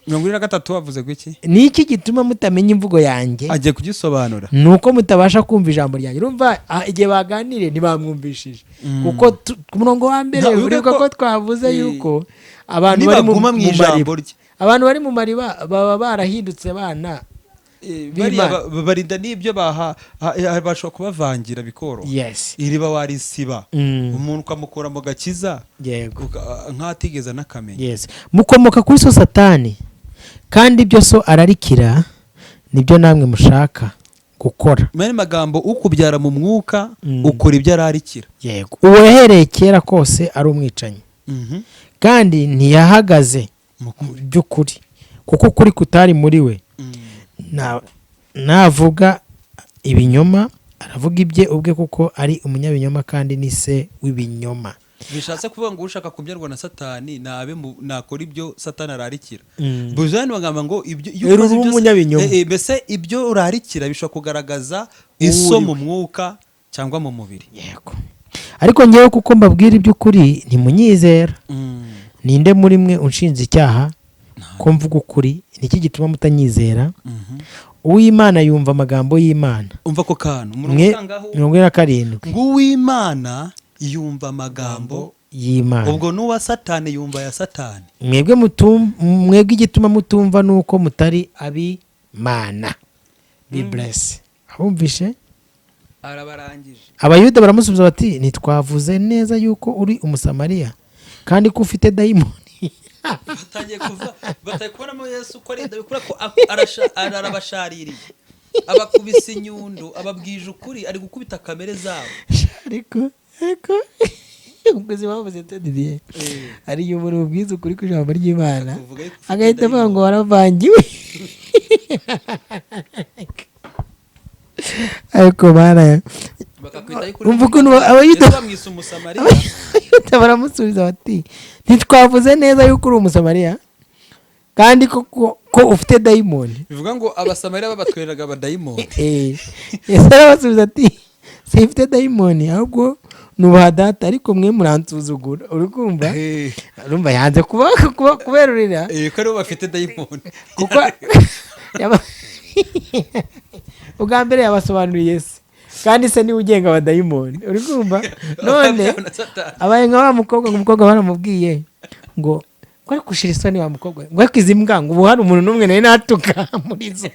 43 wavuze gwiki? Ni iki gituma mutamenya imvugo yanjye? Agiye kugisobanura. Nuko mutabasha kumva ijambo ryanjye. Urumva igihe baganire ntibamwumvishije, kuko ku murongo wa mbere uriko ko twavuze yuko abantu bari mu ijambo rye, abantu bari mu mariba baba barahindutse bana barinda n'ibyo bashobora kubavangira bikoro. Iriba warisiba umuntu ukamukura mu gakiza nk'atigeze n'akamenya. Mukomoka kuri so Satani, kandi ibyo so ararikira nibyo namwe mushaka gukora. Mene magambo ukubyara mu mwuka ukora ibyo ararikira. Uwahereye kera kose ari umwicanyi, kandi ntiyahagaze by'ukuri, kuko kuri kutari muri we. Navuga ibinyoma, aravuga ibye ubwe, kuko ari umunyabinyoma kandi ni se w'ibinyoma. Bishatse kuvuga ngo ushaka kubyarwa na Satani nabe nakora ibyo Satani ararikira. Buzani bagamba ngo ibyo umunyabinyoma, mbese ibyo urarikira bishobora kugaragaza iso mu mwuka cyangwa mu mubiri. Ariko ngewe kuko mbabwira iby'ukuri ntimunyizera. Ninde muri mwe unshinze icyaha ko mvuga ukuri? Niki gituma mutanyizera? Uw'Imana yumva amagambo y'Imana. Umva ko kantu 47 ngo uw'Imana yumva amagambo y'Imana, ubwo n'uwa Satani yumva ya Satani. Mwebwe igituma mutumva nuko mutari abi Mana. Be blessed. Ahumvishe arabarangije. Abayuda baramusubiza bati ntitwavuze neza yuko uri umusamariya kandi ko ufite dayimoni. Batangiye kuva batakubonamo Yesu ko ari ndabikura ko arabashaririye, abakubise inyundo, ababwije ukuri, ari gukubita kamere zabo. Ariko ubwiza bavuze Didier ari yo muri ubwiza ukuri ku ijambo ry'Imana, agahita avuga ngo waravangiwe. Ariko Mana umva ukuntu Abayuda bamwise umusamariya, baramusubiza bati ntitwavuze neza yuko uri umusamariya kandi ko ufite dayimoni. Bivuga ngo abasamariya babatwereraga abadayimoni. Yesu arabasubiza ati sifite dayimoni, ahubwo nubaha data, ariko mwe muransuzugura. Uri kumva? Urumva yanze kuberurira ko aribo bafite dayimoni, kuko ubwa mbere yabasobanuriye Yesu, kandi se niwe ugenga abadayimoni. Uri kumva? None abaye nka wa mukobwa, umukobwa baramubwiye ngo kwari kushira isoni wa mukobwa, ngo yakize imbwa, ngo ubu hari umuntu n'umwe nawe natuka muri zo.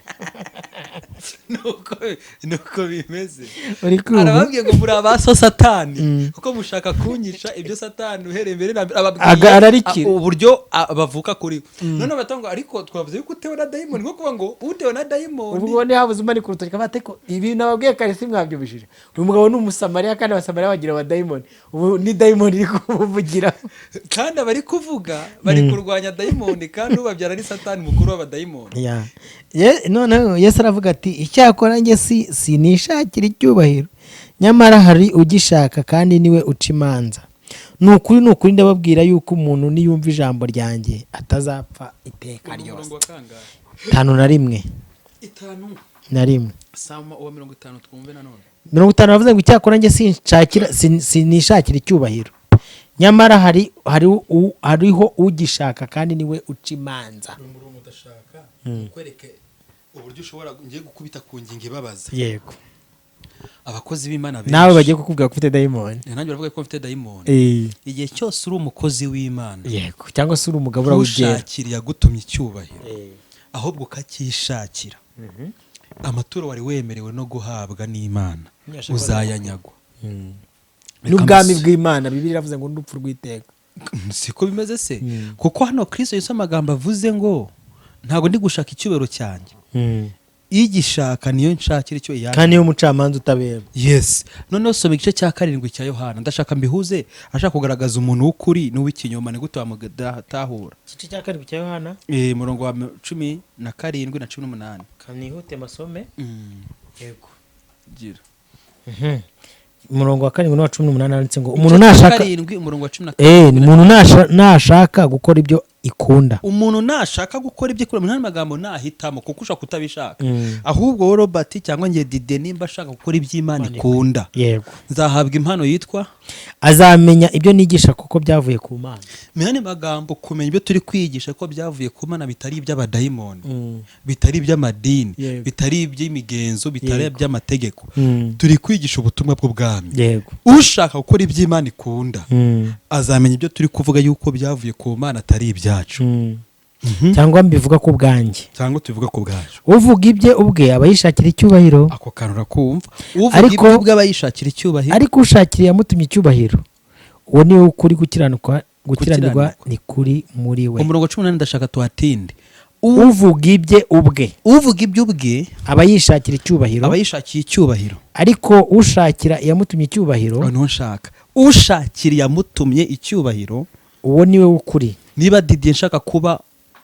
nuko bimeze uri kumva arababwiye ngo muri abaso satani kuko mushaka kunyica ibyo satani uhereye mbere ararikira uburyo bavuka kuri none batango ariko twavuze yuko utewe na dayimoni nko kuba ngo utewe na dayimoni ubwo ni habuze umani kurutoki kabate ko ibi nababwiye kare si mwabyumvishije uyu mugabo ni umusamariya kandi abasamariya bagira wa dayimoni ubu ni dayimoni iri kuvugira kandi abari kuvuga bari kurwanya dayimoni kandi ubabyara ari satani mukuru w'abadayimoni noneho Yesu aravuga ati icyakora njye sinishakira icyubahiro nyamara hari ugishaka kandi niwe uca imanza ni ukuri ndababwira yuko umuntu niyumva ijambo ryanjye atazapfa iteka ryose 5:1 Sama uwa 50 twumve nanone 50 bavuze ngo icyakora njye sinishakira icyubahiro nyamara hariho ugishaka kandi niwe uca imanza kwereke uburyo ushobora ngiye gukubita ku ngingo ibabaza yego abakozi b'Imana benshi nawe bagiye kukubwira ko ufite dayimoni nanjye baravuga ko mfite dayimoni igihe cyose uri umukozi w'Imana yego cyangwa se uri umugabura w'ibyera ushakira yagutumye icyubahiro ahubwo ukakishakira amaturo wari wemerewe no guhabwa n'Imana uzayanyagwa n'ubwami bw'Imana Bibiliya iravuze ngo ndupfu rw'iteka siko bimeze se kuko hano Kristo Yesu amagambo avuze ngo ntago ndi gushaka icyubahiro cyanjye igishaka niyo nshakira icyo yanjye kandi niyo mucamanza utabera yes none some igice cya 7 cya Yohana ndashaka mbihuze ashaka kugaragaza umuntu w'ukuri n'uw'ikinyoma ni gute wamugatahura igice cya 7 cya Yohana murongo wa 17 na 18 kanihute masome yego gira umurongo wa 7 n'uwa 18 nanditse ngo umuntu nashaka 7 umurongo wa 17 umuntu nashaka gukora ibyo ikunda umuntu nashaka gukora ibyo ikunda nta magambo nahitamo kuko ushaka kutabishaka ahubwo wowe Robert cyangwa ngiye Dide nimba ashaka gukora iby'Imana ikunda yego nzahabwa impano yitwa azamenya ibyo nigisha kuko byavuye ku Mana mene magambo kumenya ibyo turi kwigisha ko byavuye ku Mana bitari iby'abadayimoni bitari iby'amadini bitari iby'imigenzo bitari iby'amategeko turi kwigisha ubutumwa bw'ubwami yego ushaka gukora iby'Imana ikunda azamenya ibyo turi kuvuga yuko byavuye ku Mana atari ibyacu cyangwa mbivuga ku bwanjye cyangwa tuvuga ku bwacu uvuga ibye ubwe abayishakira icyubahiro ako kanura kumva uvuga ibye ubwe abayishakira icyubahiro ariko ushakira yamutumye icyubahiro uwo niwe ukuri gukiranirwa ni kuri muri we umurongo 18 ndashaka tuhatinde uvuga ibye ubwe abayishakira icyubahiro ariko ushakira yamutumye icyubahiro ntushaka ushakira yamutumye icyubahiro uwo niwe ukuri niba Didier nshaka kuba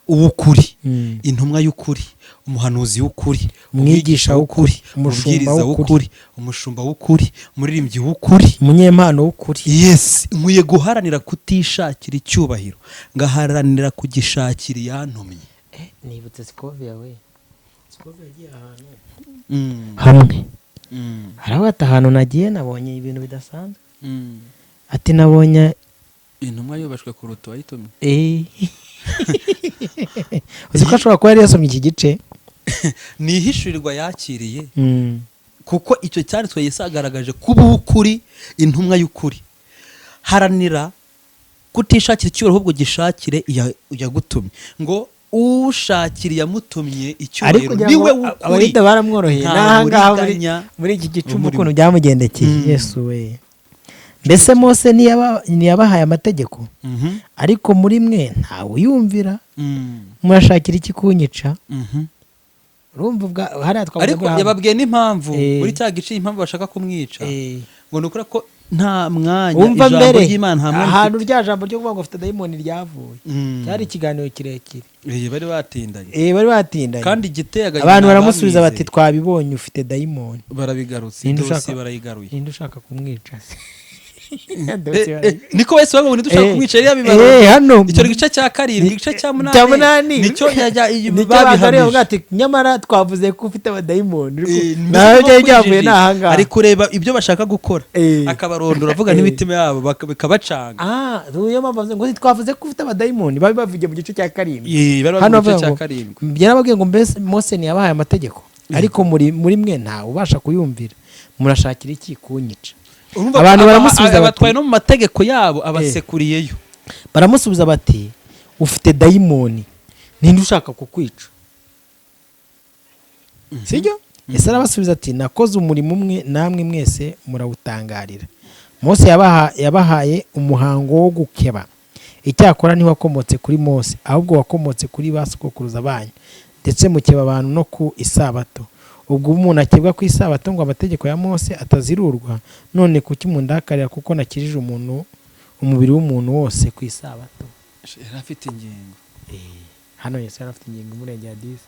uw'ukuri intumwa y'ukuri umuhanuzi w'ukuri umwigisha w'ukuri umubwiriza w'ukuri umushumba w'ukuri umuririmbyi w'ukuri umunyempano w'ukuri yes nkwiye guharanira kutishakira icyubahiro ngaharanira kugishakira yantumye nibutse Scovia we Scovia yagiye ahantu hamwe harabata ahantu nagiye nabonye ibintu bidasanzwe ati nabonye intumwa yubashwe ku ruto wayitumye uzi ko ashobora kuba yari yasomye iki gice ni ihishurirwa yakiriye kuko icyo cyanditswe Yesu agaragaje kuba ukuri intumwa y'ukuri haranira kutishakira icyubahiro ahubwo gishakire yagutumye ngo ushakira yamutumye icyubahiro niwe w'ukuri abayita baramworoheye n'ahangaha muri iki gice ukuntu byamugendekeye Yesu we mbese Mose ntiyabahaye amategeko ariko muri mwe ntawe uyumvira murashakira iki kunyica urumva hariya ariko yababwiye n'impamvu muri cya gice impamvu bashaka kumwica ngo ni ukuri ko nta mwanya ijambo ry'Imana nta mwanya ahantu rya jambo ryo kuvuga ngo ufite dayimoni ryavuye cyari ikiganiro kirekire bari batindanye kandi igiteye abantu baramusubiza bati twabibonye ufite dayimoni barabigarutse dose barayigaruye ninde ushaka kumwica niko wese babonye dushaka kumwica yabibara hano icyo gice cya 7 igice cya 8 nicyo babihamije ati nyamara twavuze ko ufite abadayimoni nawe byavuye nahanga ari kureba ibyo bashaka gukora akabarondora avuga n'imitima yabo bikabacanga niyo mpamvu ngo twavuze ko ufite abadayimoni babivugiye mu gice cya 7 hano mu gice cya 7 byarababwiye ngo mbese Mose ntiyabahaye amategeko ariko muri mwe ntawe ubasha kuyumvira murashakira iki kunyica abantu baramusubiza batwaye no mu mategeko yabo abasekuriyeyo baramusubiza bati ufite dayimoni ninde ushaka kukwica sibyo Yesu arabasubiza ati nakoze umurimo umwe namwe mwese murawutangarira. Mose yabahaye umuhango wo gukeba, icyakora ntiwakomotse kuri Mose ahubwo wakomotse kuri ba sokuruza banyu, ndetse mukeba abantu no ku isabato. Ubwo umuntu akebwa ku isabato ngo amategeko ya Mose atazirurwa, none kuki mundakarira kuko nakijije umubiri w'umuntu wose ku isabato? Yari afite ingingo. Hano Yesu yari afite ingingo umurengera disi.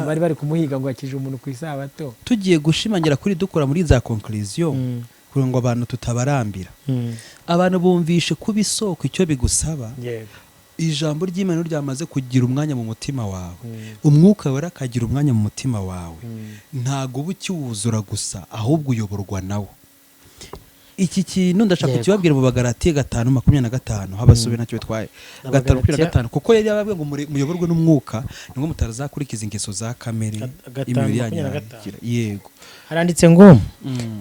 Bari kumuhiga ngo akije umuntu ku isabato. Tugiye gushimangira kuri dukora muri za conclusion kugira ngo abantu tutabarambira. Abantu bumvishe kuba isoko icyo bigusaba. Ijambo ry'Imana ryamaze kugira umwanya mu mutima wawe, umwuka wera akagira umwanya mu mutima wawe, ntago uba ukiwuzura gusa ahubwo uyoborwa nawo. Iki kintu ndashaka kukibabwira mu Bagalatiya 5:25 habasube nacyo bitwaye 5:25 kuko yari yababwiye ngo muyoborwe n'umwuka ngo mutazakurikiza ingeso za kamere imibiri yanyu. Yego, haranditse ngo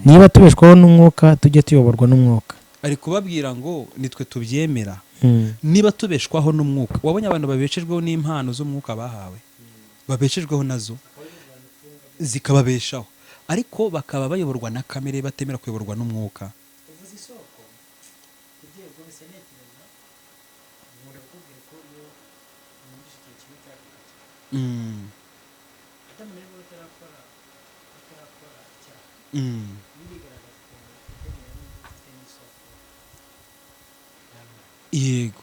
niba tubeshwaho n'umwuka tujye tuyoborwa n'umwuka. ari kubabwira ngo nitwe tubyemera. Niba tubeshwaho n'umwuka, wabonye abantu babeshejweho n'impano z'umwuka bahawe, babeshejweho nazo zikababeshaho, ariko bakaba bayoborwa na kamere batemera kuyoborwa n'umwuka. Yego.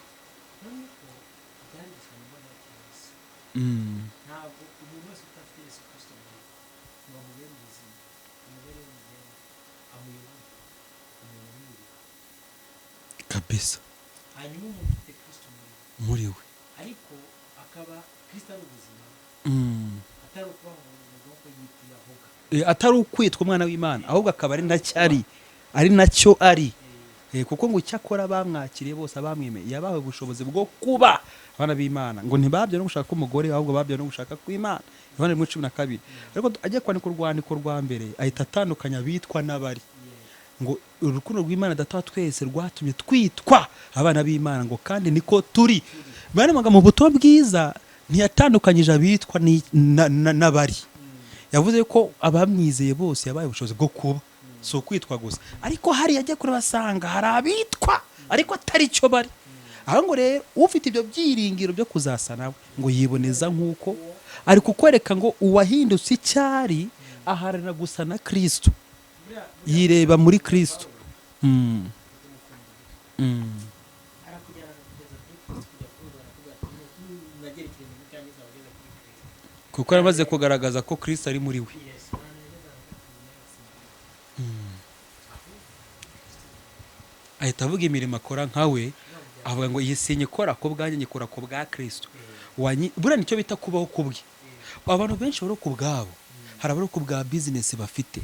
Kabisa. Muri we. Ariko akaba Kristo ari ubuzima. Atari ukuba ngo yitiyahoga. Atari ukwitwa umwana w'Imana, ahubwo akaba ari nacyo ari. Kuko ngo cyakora bamwakiriye bose abamwemeye yabawe ubushobozi bwo kuba abana b'Imana, ngo ntibabyo no gushaka umugore ahubwo babyo no gushaka kw'Imana. Yohana 12. Ariko ajya kwandika urwandiko rwa mbere ahita atandukanya bitwa n'abari, ngo urukundo rw'Imana data twese rwatumye twitwa abana b'Imana, ngo kandi niko turi. Bane mu buto bwiza ntiyatandukanyije abitwa n'abari. Yavuze ko abamwizeye bose yabaye ubushobozi bwo kuba, so kwitwa gusa. Ariko hari yajya kure basanga hari abitwa ariko atari cyo bari. Aho ngo rero ufite ibyo byiringiro byo kuzasa nawe ngo yiboneza nkuko ari kukwereka ngo uwahindutse icyari aharana gusa na Kristo, yireba muri Kristo. Kuko yaramaze kugaragaza ko Kristo ari muri we. Ahita avuga imirimo akora nkawe, avuga ngo iyi sinyikora ko bwanjye nyikora ko bwa Kristo. Buriya nicyo bita kubaho kubwe. Abantu benshi bari ku bwabo, hari abari ku bwa business bafite.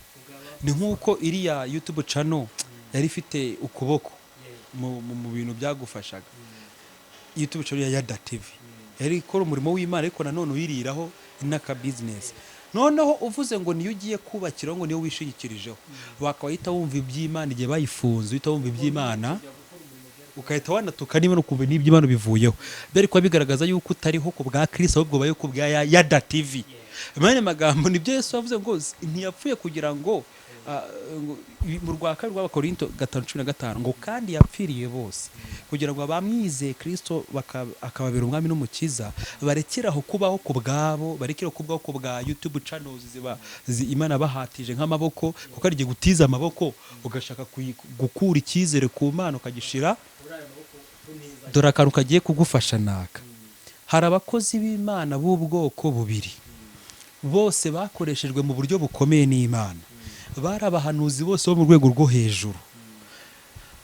Ni nk'uko iriya YouTube channel yari ifite ukuboko mu bintu byagufashaga. YouTube channel ya Yada TV yari ikora umurimo w'Imana, ariko nanone uyiriraho inaka business. Noneho uvuze ngo niyo ugiye kubakira ngo niyo wishingikirijeho, wakahita wumva iby'Imana igihe bayifunze, uhita wumva iby'Imana ukahita wanatuka niba ukumva n'iby'Imana bivuyeho. Bari kwa bigaragaza yuko utariho ku bwa Kristo ahubwo bayo ku bwa Yada TV. Amanye magambo nibyo Yesu yavuze ngo ntiyapfuye kugira ngo mu rwaka rw'Abakorinto 5:15 ngo kandi yapfiriye bose kugira ngo abamwizeye Kristo akababera umwami n'umukiza, barekeraho kubaho ku bwabo, barekeraho kubaho ku bwa YouTube channels Imana bahatije nk'amaboko, kuko ari gutiza amaboko ugashaka gukura icyizere ku Mana ukagishira dore akantu kagiye kugufasha naka. Hari abakozi b'Imana b'ubwoko bubiri, bose bakoreshejwe mu buryo bukomeye n'Imana. Bari abahanuzi bose bo mu rwego rwo hejuru,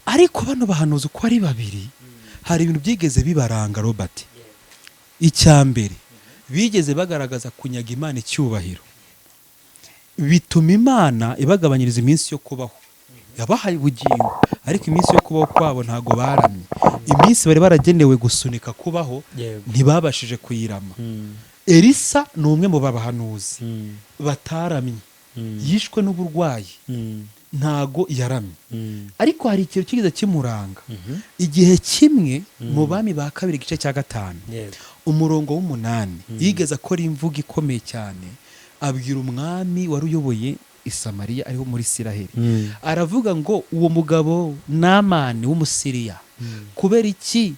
ariko bano bahanuzi uko ari babiri hari ibintu byigeze bibaranga. Robert, icyambere bigeze bagaragaza kunyaga Imana icyubahiro, bituma Imana ibagabanyiriza iminsi yo kubaho. Yabahaye ubugingo, ariko iminsi yo kubaho kwabo ntago baramye. Iminsi bari baragenewe gusunika kubaho ntibabashije kuyirama. Elisa ni umwe mu bahanuzi bataramye, yishwe n'uburwayi, ntago yaramye. Ariko hari ikintu kigeze kimuranga. Igihe kimwe mu bami ba kabiri igice cya 5 umurongo w'8 yigeze akora imvugo ikomeye cyane, abwira umwami wari uyoboye i Samariya ariho muri Isiraheli, aravuga ngo uwo mugabo Namani w'Umusiriya kubera iki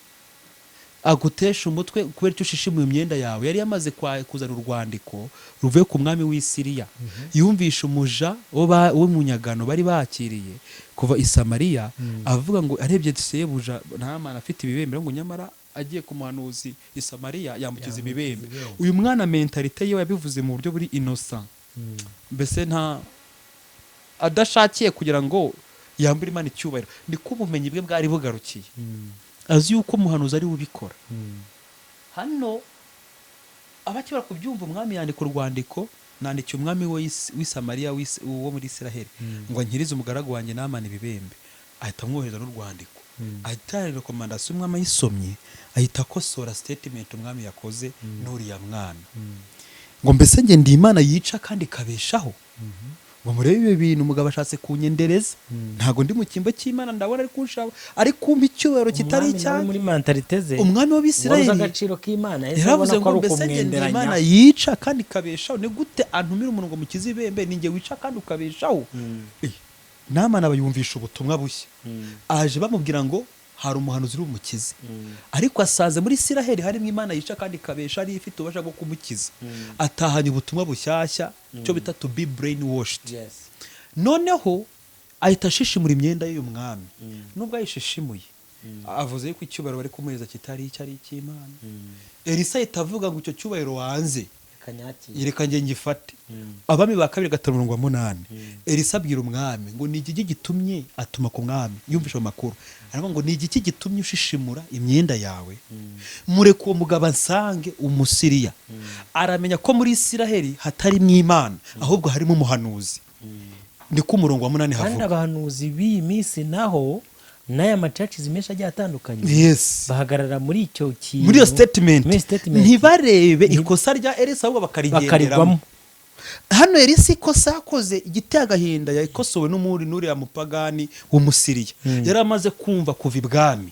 agutesha umutwe, kubera icyo ushishimuye imyenda yawe. Yari yamaze kuzana urwandiko ruvuye ku mwami w'Isiriya, yumvisha umuja w'umunyagano bari bakiriye kuva i Samariya, avuga ngo arebye sebuja Namani afite ibibembe ngo nyamara agiye ku muhanuzi i Samariya yamukiza ibibembe. Uyu mwana mentalite ye yabivuze mu buryo buri innocent, mbese nta adashakiye kugira ngo yambure Imana icyubahiro. Niko ubumenyi bwe bwari bugarukiye, azi yuko umuhanuzi ari ubikora. Hano abakibara kubyumva umwami yandika urwandiko, nandikiye umwami w'i Samariya wo muri Isiraheli ngo ankirize umugaragu wanjye Namani ibibembe. Ahita amwohereza n'urwandiko, ahita rekomandasiyo umwami ayisomye, ahita akosora statement umwami yakoze n'uriya mwana ngo mbese njye ndi Imana yica kandi ikabeshaho, ngo murebe ibi bintu umugabo ashatse kunyendereza, ntago ndi mu cyimbo cy'Imana, ndabona ari kunshaba, ari kumpa icyubahiro kitari icyanjye. muri mentalite ze umwami w'Abisirayeli agaciro k'Imana yaravuze ngo mbese njye ndi Imana yica kandi ikabeshaho, ni gute antumira umuntu ngo mukize ibembe, ni njye wica kandi ukabeshaho? Namani abayumvisha ubutumwa bushya, aje bamubwira ngo hari umuhanuzi uri umukize, ariko asaze muri Isiraheli harimo Imana yica kandi ikabesha, ari ifite ubasha bwo kumukiza. Atahanye ubutumwa bushyashya, cyo bita to be brainwashed. Noneho ahita ashishimura imyenda y'uyu mwami, nubwo ayishishimuye avuze ko icyubahiro bari kumuheza kitari icyo ari icy'Imana. Elisa ahita avuga ngo icyo cyubahiro wanze yereka njye ngifate. Abami ba 2:8 Elisa abwira umwami ngo ni igiki gitumye, atuma ku mwami yumvisha amakuru, aravuga ngo ni igiki gitumye ushishimura imyenda yawe, mureke uwo mugabo nsange Umusiriya, aramenya ko muri Isiraheli hatari mw'Imana ahubwo harimo umuhanuzi. Ndiko umurongo wa 8 havuga kandi abahanuzi b'iyi minsi naho n'aya macaci menshi agiye atandukanye, bahagarara muri icyo kintu, muri iyo statement ntibarebe ikosa rya Elisa ahubwo bakarigenderamo. Hano Elisa ikosa yakoze igiteye agahinda, yakosowe n'uriya mupagani w'Umusiriya. Yari amaze kumva kuva ibwami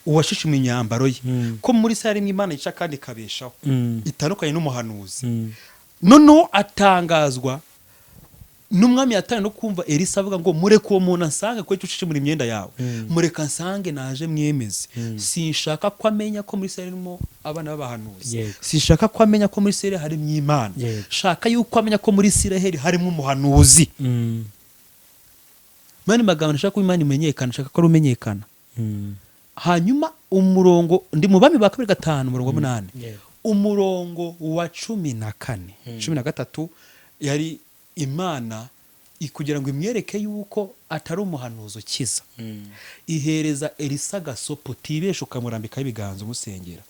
uwashishimye imyambaro ye ko muri Isiraheli harimo Imana yica kandi ikabeshaho, itandukanye n'umuhanuzi. Noneho atangazwa n'umwami yatanye no kumva Elisa avuga ngo mureke uwo muntu ansange ko ushishimura imyenda yawe, mureka nsange naje mwemeze. Sinshaka ko amenya ko muri Isiraheli harimo abana b'abahanuzi, sinshaka ko amenya ko muri Isiraheli harimo Imana, shaka yuko amenya ko muri Isiraheli harimo umuhanuzi. Mani magambo nshaka ko Imana imenyekana, shaka ko rumenyekana. Hanyuma umurongo ndi mu bami ba 2:5 umurongo wa 8 umurongo wa 14 13 yari Imana kugira ngo imwereke yuko atari umuhanuzi ukiza, ihereza Elisa gasopo, tibesha ukamurambikaho ibiganza umusengera,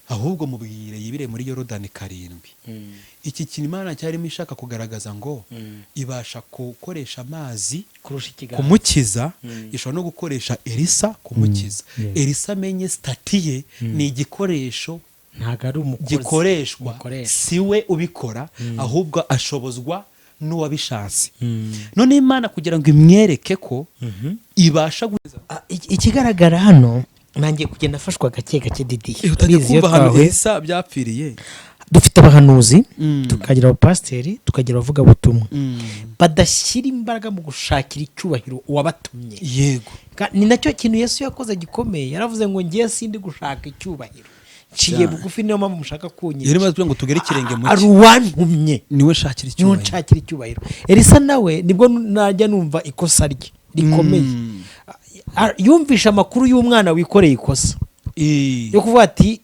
ahubwo mubwire yibire muri Yorodani 7. Iki kintu Imana cyarimo ishaka kugaragaza ngo ibasha gukoresha amazi kumukiza, ishobora no gukoresha Elisa kumukiza. Elisa amenye statiye ni igikoresho, ntago ari umukozi gikoreshwa, siwe ubikora, ahubwo ashobozwa n'uwabishatse. None Imana kugira ngo imwereke ko ibasha ikigaragara hano, nangiye kugenda afashwa gake gake Didiye. Kumva hano Elisa byapfiriye. Dufite abahanuzi, tukagira abapasiteri, tukagira abavuga butumwa, badashyira imbaraga mu gushakira icyubahiro uwabatumye. Yego, ni nacyo kintu Yesu yakoze gikomeye. Yaravuze ngo ngiye sindi gushaka icyubahiro, ciye bugufi, niyo mpamvu mushaka kunyica. Yari maze ngo tugere ikirenge mu cye, ari uwantumye niwe nshakira icyubahiro. Elisa nawe nibwo najya numva ikosa rye rikomeye. Yumvisha amakuru y'umwana wikoreye ikosa yo kuvuga ati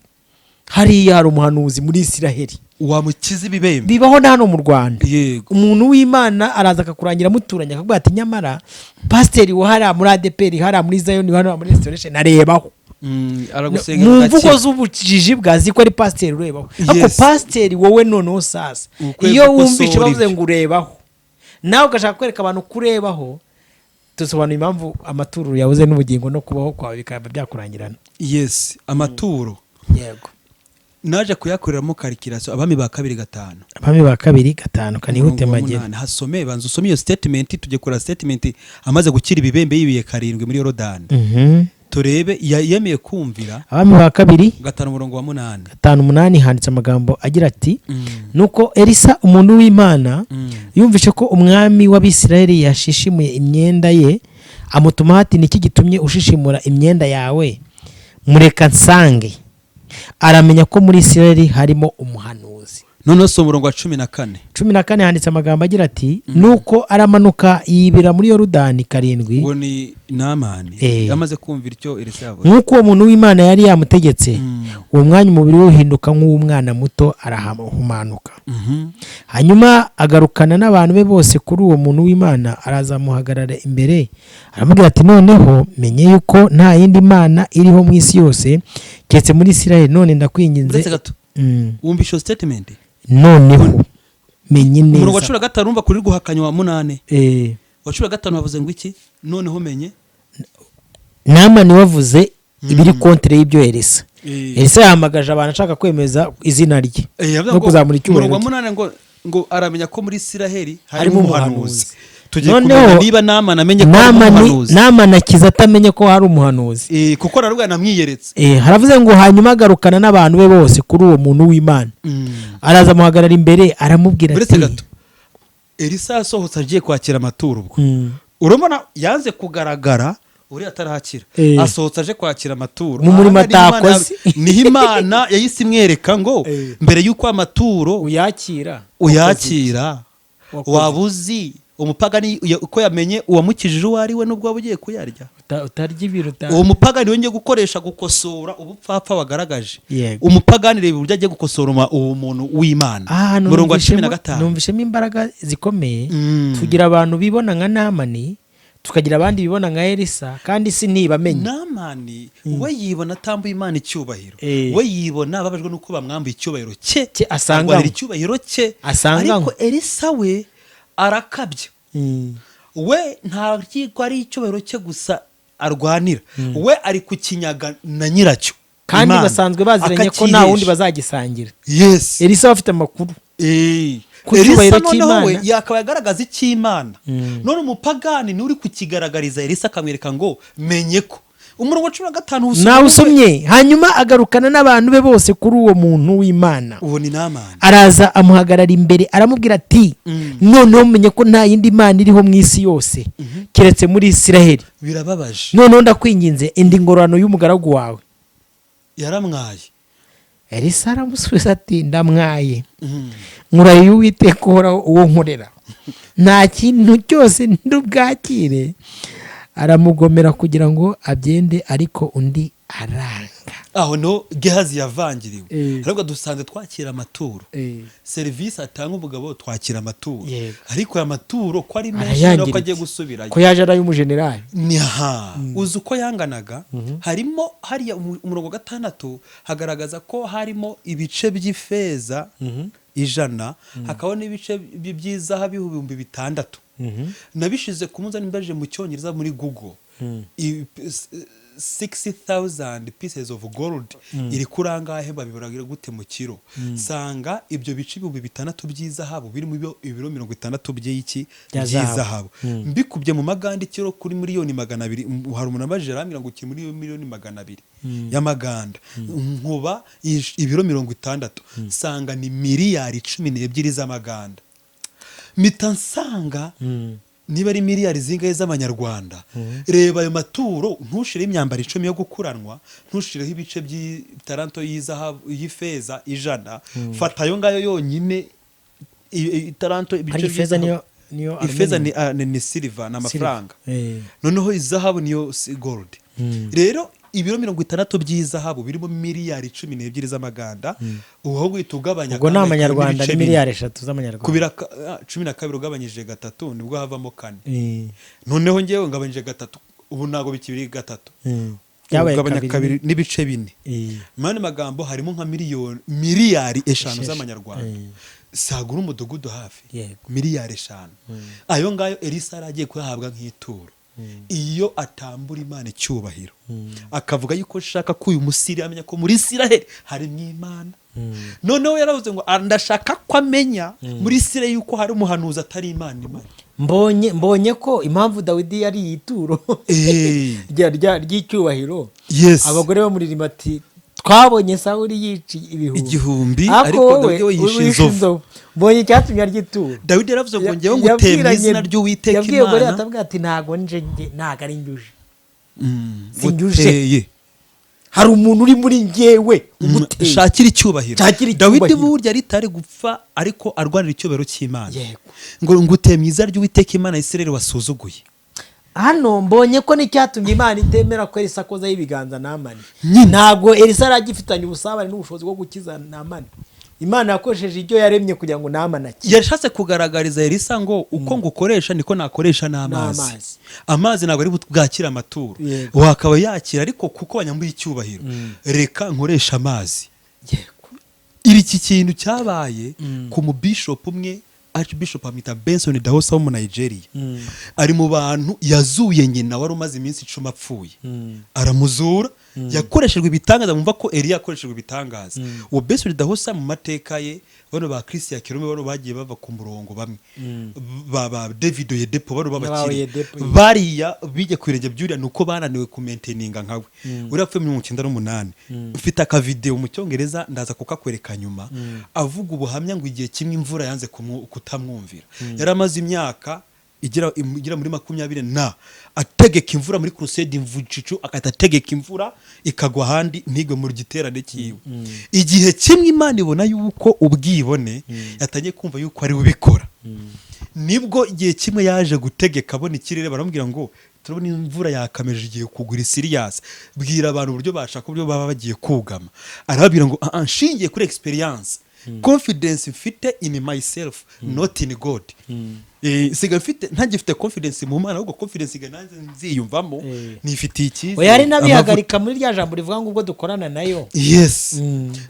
hariya hari umuhanuzi muri Isiraheli wamukiza ibibembe. Bibaho na hano mu Rwanda. Umuntu w'Imana araza akakurangira muturanye akavuga ati nyamara pasiteri wahara muri ADPR, hara muri Zion, hara muri Restoration narebaho. Mu mvugo z'ubujiji bwazi ko ari pasiteri urebaho. Ako pasiteri wowe noneho sasa iyo wumvishe bavuze ngo urebaho, nawe ugashaka kwereka abantu kurebaho, tusobanura impamvu amaturo yabuze n'ubugingo no kubaho kwawe bikaba byakurangirana. Amaturo yego naje kuyakoreramo karikirasiyo. Abami ba 2:5 abami ba 2:5 kanihute magera hasome banza usome iyo statement, tujye kora statement amaze gukira ibibembe yibiye 7 muri Yorodani. turebe yemeye kumvira. Abami ba kabiri 5:8 5:8 handitse amagambo agira ati nuko Elisa umuntu w'Imana yumvishe ko umwami w'Abisirayeli yashishimuye imyenda ye, amutuma ati niki gitumye ushishimura imyenda yawe, mureka nsange. Aramenya ko muri Isirayeli harimo umuhanuzi. Noneho so umurongo wa 14 handitse amagambo agira ati nuko aramanuka yibira muri Yorodani 7. ngo ni Namani yamaze kumvira icyo Elisa yavuze. Nkuko uwo muntu w'Imana yari yamutegetse, uwo mwanya umubiri we uhinduka nk'umwana muto, arahumanuka. Hanyuma agarukana n'abantu be bose kuri uwo muntu w'Imana, arazamuhagarara imbere, aramubwira ati noneho menye yuko nta yindi mana iriho mu isi yose keretse muri Isirayeli. None ndakwinginze. Wumva iyo statement? Noneho menye neza. Umurongo wa 15 urumva kuri guhakanywa wa 8. Wa 15 bavuze ngo iki? Noneho menye. Namani wavuze ibiri kontre y'ibyo Elisa. Elisa yahamagaje abantu ashaka kwemeza izina rye no kuzamura icyubahiro. Umurongo wa 8 ngo aramenya ko muri Isiraheli harimo umuhanuzi. Noneho niba Namani amenye ko hari umuhanuzi, Namani akiza atamenye ko hari umuhanuzi, kuko narubwa namwiyeretse. haravuze ngo hanyuma agarukana n'abantu be bose kuri uwo muntu w'Imana, araza muhagarara imbere, aramubwira ati Elisa yasohotse agiye kwakira amaturo. Ubwo urabona yanze kugaragara, uri atarahakira, asohotse aje kwakira amaturo mu murima atakoze. Niho Imana yahise imwereka ngo mbere y'uko amaturo uyakira wabuzi umupagani uko yamenye uwamukijije uwo ari we n'ubwo wabugiye kuyarya utarya ibiruta. Uwo mupagani wongeye gukoresha gukosora ubupfapfa wagaragaje. Umupagani reba uburyo agiye gukosora uwo muntu w'Imana. Murongo wa 15 numvishemo imbaraga zikomeye. Tugira abantu bibona nka Namani, tukagira abandi bibona nka Elisa, kandi si ntibamenye. Namani we yibona atambuye Imana icyubahiro, we yibona ababajwe nuko bamwambuye icyubahiro cye, asanga icyubahiro cye. Asanga ariko Elisa we arakabya. We nta ryiko ari icyubahiro cye gusa arwanira, we ari kukinyaga na nyiracyo, kandi basanzwe baziranye ko nta wundi bazagisangira. Elisa afite amakuru. Elisa noneho we yakaba yagaragaza icy'Imana. None umupagani ni uri kukigaragariza Elisa, akamwereka ngo menye ko. Umurongo wa 15 nawe usomye. Hanyuma agarukana n'abantu be bose kuri uwo muntu w'Imana, uwo ni Namani. Araza amuhagarara imbere, aramubwira ati noneho menye ko nta yindi mana iriho mu isi yose keretse muri Isiraheli. Birababaje. Noneho ndakwinginze indi ngororano y'umugaragu wawe. Yaramwaye. Elisa aramusubiza ati ndamwaye. Nkurahiye Uwiteka uhoraho uwo nkorera, nta kintu cyose ndubwakire. Aramugomera kugira ngo abyende, ariko undi aranga. Aho no Gehazi yavangiriwe. Ariko dusanze twakira amaturo. Service atanga ubugabo twakira amaturo. Ariko ya maturo ko ari menshi no agiye gusubirayo. Ko yaje ari umujenerali. Uzi uko yanganaga. Harimo hari umurongo 6 hagaragaza ko harimo ibice by'ifeza 100, hakaba n'ibice by'izahabu 6,000. Nabishize ku munzani mbaje mu Cyongereza muri Google. 60,000 pieces of gold iri kurangahe babiburagira gute mu kiro. Sanga ibyo bice 6,000 by'izahabu biri mu ibiro 60 by'iki by'izahabu, mbikubye mu maganda ikiro kuri miliyoni 200. Hari umuntu abaje arambira ngo kiri muri miliyoni 200 y'amaganda. Nkuba ibiro 60, sanga ni miliyari 12 z'amaganda. Mitansanga niba ari miliyari zingahe z'amanyarwanda. Reba ayo maturo, ntushire imyambaro 10 yo gukuranwa, ntushireho ibice by'itaranto y'izahabu y'ifeza 100. Fata yo ngayo yonyine itaranto ibice by'ifeza niyo ifeza ni silver na mafaranga. Noneho izahabu niyo gold. Rero ibiro 60 by'izahabu birimo miliyari 12 z'amaganda. Uho gwitugabanya ubwo n'amanyarwanda ni miliyari 3 z'amanyarwanda. Kubira 12 ugabanyije 3 nibwo havamo 4. Noneho ngewe ngabanyije 3 ubu nago bikibiri 3. Ugabanya 2 n'ibice 4. Mane magambo harimo nka miliyari 5 z'amanyarwanda. Sagura umudugudu hafi miliyari 5. Ayo ngayo Elisa aragiye kuyahabwa nk'ituro. iyo atambura Imana icyubahiro akavuga yuko shaka ko uyu musiri amenya ko muri Isiraheli harimo Imana. Noneho yaravuze ngo ndashaka ko amenya muri Isiraheli yuko hari umuhanuzi atari Imana. mbonye ko impamvu Dawidi yari yituro ry'icyubahiro, abagore bamuririmba ati twabonye Sawuli yica igihumbi ariko Dawidi we yishe inzovu. mbonye icyatumye aryituro. Dawidi yaravuze ngo ngewe nguteye mu izina ry'Uwiteka Imana. yabwiye gore atabwira ati ntago ari njuje, sinjuje, hari umuntu uri muri njyewe umuteye, shakira icyubahiro. Dawidi burya aritari gupfa ariko arwanira icyubahiro cy'Imana. ngo nguteye mu izina ry'Uwiteka Imana Isirayeli wasuzuguye. hano mbonye ko n'icyatumye Imana itemera ko Elisa akozaho ibiganza Namani, ntabwo Elisa aragifitanye ubusabane n'ubushobozi bwo gukiza Namani. Imana yakoresheje ibyo yaremye kugira ngo Namani akire. Yashatse kugaragariza Elisa ngo uko ngukoresha niko nakoresha n'amazi. Amazi ntabwo ari bwakira amaturo, wakaba yakira, ariko kuko banyambuye icyubahiro reka nkoresha amazi. Iki kintu cyabaye ku mubishop umwe, Archbishop amita Benson Dahosa wo mu Nigeria. Ari mu bantu yazuye nyina wari umaze iminsi 10 apfuye, aramuzura. Yakoreshejwe ibitangaza, mumva ko Eliya yakoreshejwe ibitangaza. Uwo Benson Dahosa mu mateka ye, bano ba Christian Kirume bano bagiye bava ku murongo bamwe, ba David Oyedepo bano babakiri bariya bije kwirenge byuriya nuko bananiwe ku maintaininga nkawe. Uri apfuye 1998. Mfite aka video mu Cyongereza ndaza kukakwereka nyuma, avuga ubuhamya ngo igihe kimwe imvura yanze kutamwumvira. Yaramaze imyaka igira muri 20 na ategeka imvura muri crusade imvucicu, akatategeka imvura ikagwa handi ntigwe mu giterane cyiwe. Igihe kimwe Imana ibona yuko ubwibone yatangiye kumva yuko ari ubikora, nibwo igihe kimwe yaje gutegeka abona ikirere, baramubwira ngo turabona imvura yakameje igiye kugura Sirius, bwira abantu uburyo bashaka uburyo baba bagiye kugama. Arababwira ngo nshingiye kuri experience, confidence mfite in myself not in God. Siga mfite ntagifite confidence mu Mana, ahubwo confidence igananze nziyumvamo nifitiye ikizi. Yari nabihagarika muri rya jambo rivuga ngo ubwo dukorana nayo.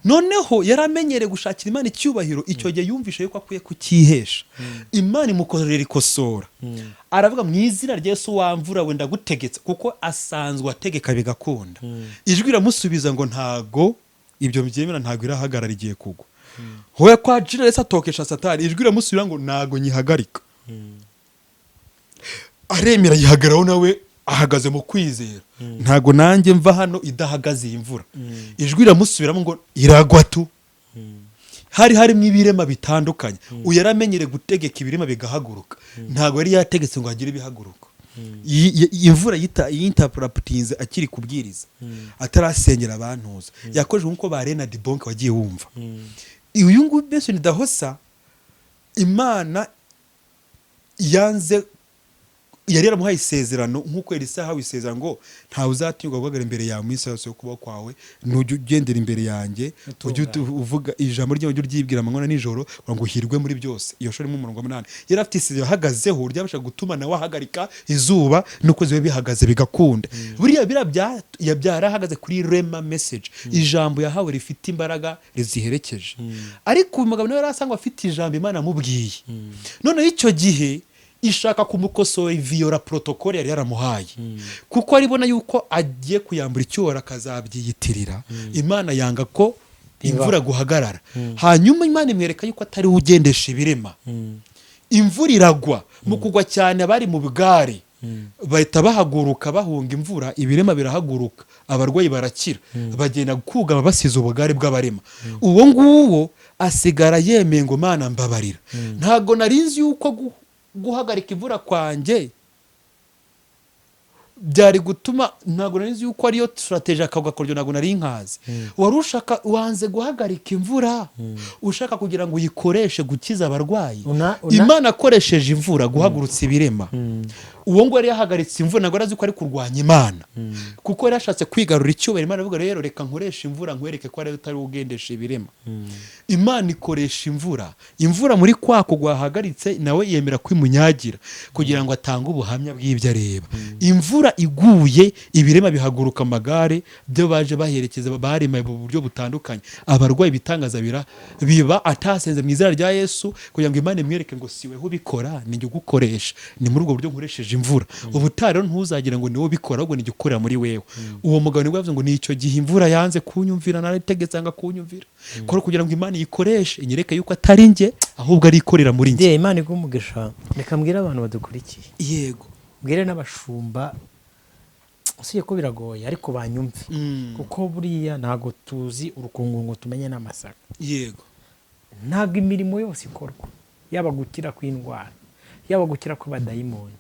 Noneho yaramenyere gushakira Imana icyubahiro, icyo gihe yumvishe yuko akwiye kukihesha. Imana imukorera ikosora, aravuga mu izina rya Yesu wamvura wenda gutegetse, kuko asanzwe ategeka bigakunda. Ijwi iramusubiza ngo ntago ibyo byemera, ntago irahagarara igiye kugwa. Hoya kwa Jiresa atokesha Satani, ijwi iramusubira ngo nago nyihagarika. Aremera yihagaraho, nawe ahagaze mu kwizera. Ntago nanjye mva hano idahagaze imvura. Ijwi iramusubiramo ngo iragwa tu. Harimo ibirema bitandukanye. Uyaramenyere gutegeka ibirema bigahaguruka, ntago yari yategetse ngo agire ibihaguruka. Imvura yinterpretinze akiri kubwiriza, atarasengera abantuza. Yakoje nkuko ba Renard Bonke wagiye wumva. Uyu nguyu Benson Dahosa, Imana yanze, yari yaramuhaye isezerano nkuko Elisa yahawe isezerano ngo ntawe uzatinyuka guhagarara imbere yawe mu isi yose yo kubaho kwawe, nujya ugendera imbere yanjye, ujye uvuga ijambo ryawe ryibwira amanywa nijoro ngo uhirwe muri byose. Iyo shori mu 8 yari afite isezerano yahagazeho ryabasha gutuma nawe ahagarika izuba nuko zibe bihagaze bigakunda. Buriya byarahagaze kuri Rema message, ijambo yahawe rifite imbaraga riziherekeje. Ariko umugabo nawe yarasanga afite ijambo Imana amubwiye, none icyo gihe ishaka kumukosora viola protocole yari yaramuhaye, kuko aribona yuko agiye kuyambura icyora akazabyiyitirira. Imana yanga ko imvura guhagarara. Hanyuma Imana imwereka yuko atari ugendesha ibirema. Imvura iragwa, mu kugwa cyane abari mu bigare bahita bahaguruka bahunga imvura, ibirema birahaguruka, abarwayi barakira, bagenda kugama basize ubugare bw'abarema. Uwo nguwo asigara yemeye ngo Mana mbabarira, ntago narinzi yuko guhagarika imvura kwanjye byari gutuma, ntago narinzi yuko ariyo strategy akagakoryo, ntago nari nkazi. Warushaka wanze guhagarika imvura ushaka kugira ngo uyikoreshe gukiza abarwayi. Imana akoresheje imvura guhagurutsa ibirema. Uwo ngo yari yahagaritse imvura, ntago arazi ko ari kurwanya Imana, kuko yari yashatse kwigarura icyubahiro. Imana ivuga rero reka nkoresha imvura nkwereke ko ari utari ugendesha ibirema. Imana ikoresha imvura muri kwako gwahagaritse, nawe yemera kwimunyagira kugira ngo atange ubuhamya bw'ibyo areba. Imvura iguye, ibirema bihaguruka amagare, byo baje baherekeza baremaye mu buryo butandukanye. Abarwayi bitangaza biba atasenze mu izina rya Yesu kugira ngo Imana imwereke ngo siwe ubikora, ni njye ugukoresha. Ni muri ubwo buryo nkoresheje haje imvura ubutaha rero ntuzagira ngo niwo bikora ahubwo ni igikorera muri wewe. Uwo mugabo nibwo yavuze ngo ni icyo gihe imvura yanze kunyumvira narategetse anga kunyumvira kugira ngo Imana iyikoreshe inyereke yuko atari njye ahubwo ari ikorera muri njye. Imana igumugisha. Reka mbwira abantu badukurikiye, yego mbwire n'abashumba usiye ko biragoye ariko banyumve kuko buriya ntago tuzi urukungu ngo tumenye n'amasaka. Yego ntago imirimo yose ikorwa, yaba gukira kw'indwara, yaba gukira kw'abadayimoni,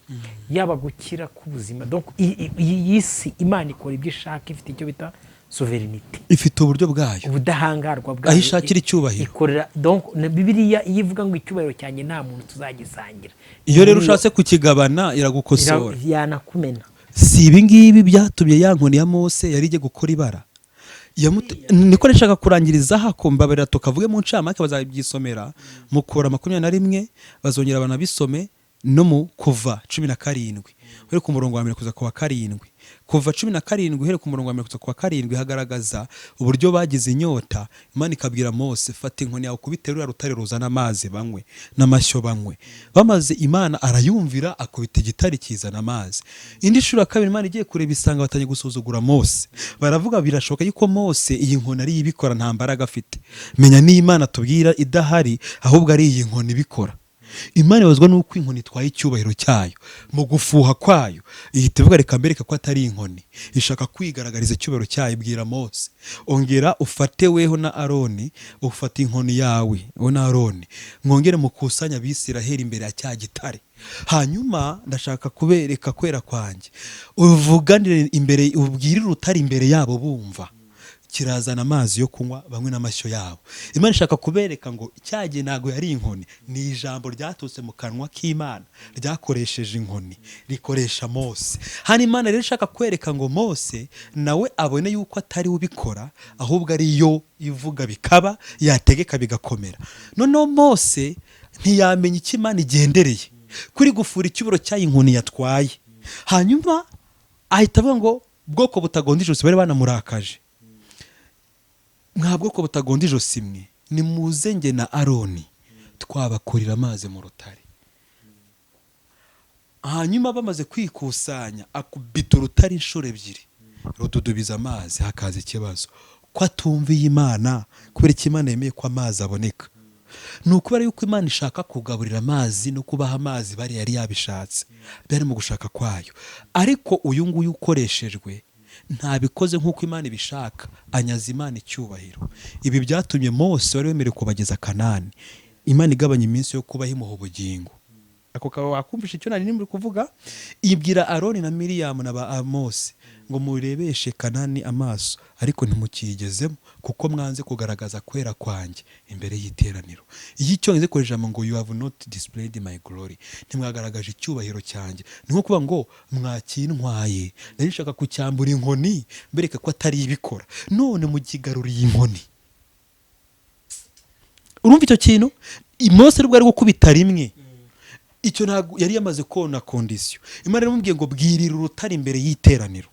yaba gukira k'ubuzima. Donc iyi si Imana ikora ibyo ishaka, ifite icyo bita sovereignty, ifite uburyo bwayo, ubudahangarwa bwayo, aho ishakira icyubahiro. ikorera. Donc Bibiliya iyo ivuga ngo icyubahiro cyanjye nta muntu tuzagisangira, iyo rero ushatse kukigabana iragukosora, yanakumena. si ibi ngibi byatumye ya nkoni ya Mose yari ijye gukora ibara. Niko nshaka kurangiriza hako mbabarira tukavuge mu ncamake bazabyisomera mu Kora 21 bazongera banabisome no mu Kuva 17 uri ku murongo wa 1 kuza ku wa 7. Kuva 17 uhere ku murongo wa 1 kuza ku wa 7 hagaragaza uburyo bagize inyota. Imana ikabwira Mose, fata inkoni yawe kubiterura rutare ruzana amazi banywe n'amashyo banywe. Bamaze Imana arayumvira akubita igitari kizana amazi. Indi shura kabiri Imana igiye kureba isanga batanye gusuzugura Mose. Baravuga birashoboka yuko Mose iyi nkoni ari ibikora nta mbaraga afite. Menya ni Imana tubwira idahari ahubwo ari iyi nkoni ibikora. Imana ibazwa nuko inkoni itwaye icyubahiro cyayo mu gufuha kwayo. Ihita ivuga reka mbereka ko atari inkoni, ishaka kwigaragariza icyubahiro cyayo. Ibwira Mose, ongera ufate weho na Aroni, ufate inkoni yawe wowe na Aroni, mwongere mukusanya Abisiraheli imbere ya cya gitare. Hanyuma ndashaka kubereka kwera kwanjye, uvuganire imbere, ubwirire urutare imbere yabo bumva, kirazana amazi yo kunywa bamwe n'amashyo yabo. Imana ishaka kubereka ngo cyagiye ntago yari inkoni, ni ijambo ryatutse mu kanwa k'Imana ryakoresheje inkoni rikoresha Mose. Hano Imana rero ishaka kwereka ngo Mose nawe abone yuko atari ubikora ahubwo ari yo ivuga bikaba, yategeka bigakomera. Noneho Mose ntiyamenya icyo Imana igendereye kuri gufura icyuburo cyayo inkoni yatwaye. Hanyuma ahita avuga ngo bwoko butagonda ijosi bari banamurakaje, mwa bwoko butagonda ijosi mwe nimuze nge na Aroni twabakurira amazi mu rutare. Hanyuma bamaze kwikusanya akubita urutare inshuro 2 rududubiza amazi. Hakaza ikibazo ko atumviye Imana, kubera ko Imana yemeye ko amazi aboneka. Ni ukubera yuko Imana ishaka kugaburira amazi no kubaha amazi bari yari yabishatse, byari mu gushaka kwayo. Ariko uyu nguyu ukoreshejwe ntabikoze nk'uko Imana ibishaka, anyaza Imana icyubahiro. Ibi byatumye Mose wari wemerewe kubageza Kanani, Imana igabanya iminsi yo kubaho imuha ubugingo. Ako kaba wakumvisha icyo nari nimuri kuvuga. Ibwira Aroni na Miriyamu na ba Mose ngo murebeshe Kanani amaso, ariko ntimukigezemo kuko mwanze kugaragaza kwera kwanjye imbere y'iteraniro. Iyi cyongeze ko ijambo ngo you have not displayed my glory, ntimwagaragaje icyubahiro cyanjye. Ni nko kuba ngo mwakintwaye, nari nshaka kucyambura inkoni mbereka ko atari ibikora, none mukigaruriye inkoni. Urumva icyo kintu? Mose rwo ari gukubita rimwe, icyo ntago yari yamaze kona condition. Imana iramubwiye ngo bwirira urutare imbere y'iteraniro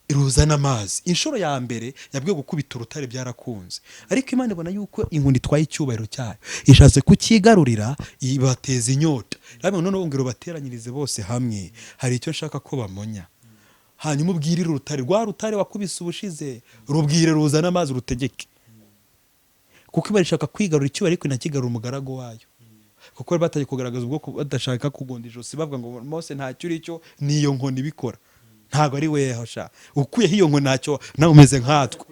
iruzana amazi. Inshuro ya mbere yabwiye gukubita urutare byarakunze, ariko Imana ibona yuko inkoni itwaye icyubahiro cyayo, ishatse kukigarurira ibateza inyota. Ramwe none ngiro bateranyirize bose hamwe, hari icyo nshaka ko bamonya. Hanyuma ubwirira urutare, rwa rutare wakubise ubushize rubwire ruzana amazi rutegeke, kuko Imana ishaka kwigarura icyubahiro ariko inakigarura umugaragu wayo. Kuko bataje kugaragaza ubwoko badashaka kugonda ijosi, bavuga ngo Mose ntacyo uri cyo, niyo nkoni bikora, ntago ari we hasha ukuye hiyo nkoni ntacyo nawe umeze nkatwe.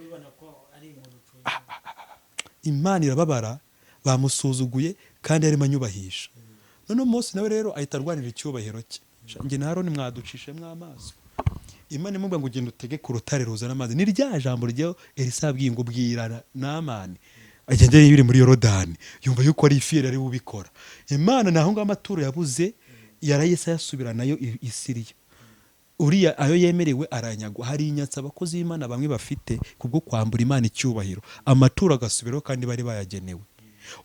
Imana irababara, bamusuzuguye kandi ari manyubahisha. None Mose nawe rero ahita arwanira icyubahiro cye. Nge na Aroni mwaducishe mw'amaso. Imana imubwira ngo ugende utege ku rutare ruzana amazi. Ni rya jambo ryo Elisa abwiye ngo bwira Naamani agende yibiri muri Yorodani, yumva yuko ari ifire ari ubikora. Imana naho ngo amaturo yabuze yarayesa yasubira nayo Isiriya. Uriya ayo yemerewe aranyagwa. Hari inyatsa abakozi b'Imana bamwe bafite kubwo kwambura Imana icyubahiro, amaturo agasubiraho kandi bari bayagenewe.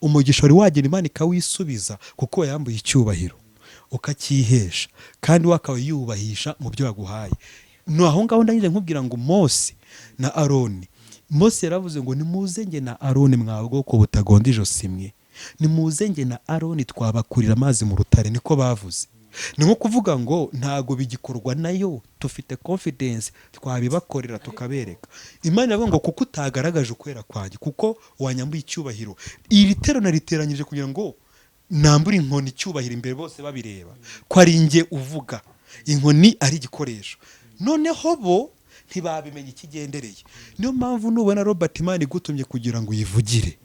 Umugisha wari wagena Imana ikawisubiza kuko yambuye icyubahiro ukacyihesha, kandi wakawe yubahisha mu byo yaguhaye. No aho ngaho ndangije nkubwira ngo Mose na Aroni. Mose yaravuze ngo nimuze nge na Aroni mwa bwoko butagonda ijosi mwe, nimuze nge na Aroni twabakurira amazi mu rutare, niko bavuze. ni nko kuvuga ngo ntago bigikorwa nayo, dufite confidence twabibakorera tukabereka. Imana iravuga ngo kuko utagaragaje ukwera kwanjye, kuko wanyambuye icyubahiro. Iri tero nariteranyije kugira ngo nambure inkoni icyubahiro imbere bose babireba ko ari njye uvuga, inkoni ari igikoresho. Noneho bo ntibabimenya ikigendereye. Niyo mpamvu nubona Robert Imana igutumye kugira ngo uyivugire,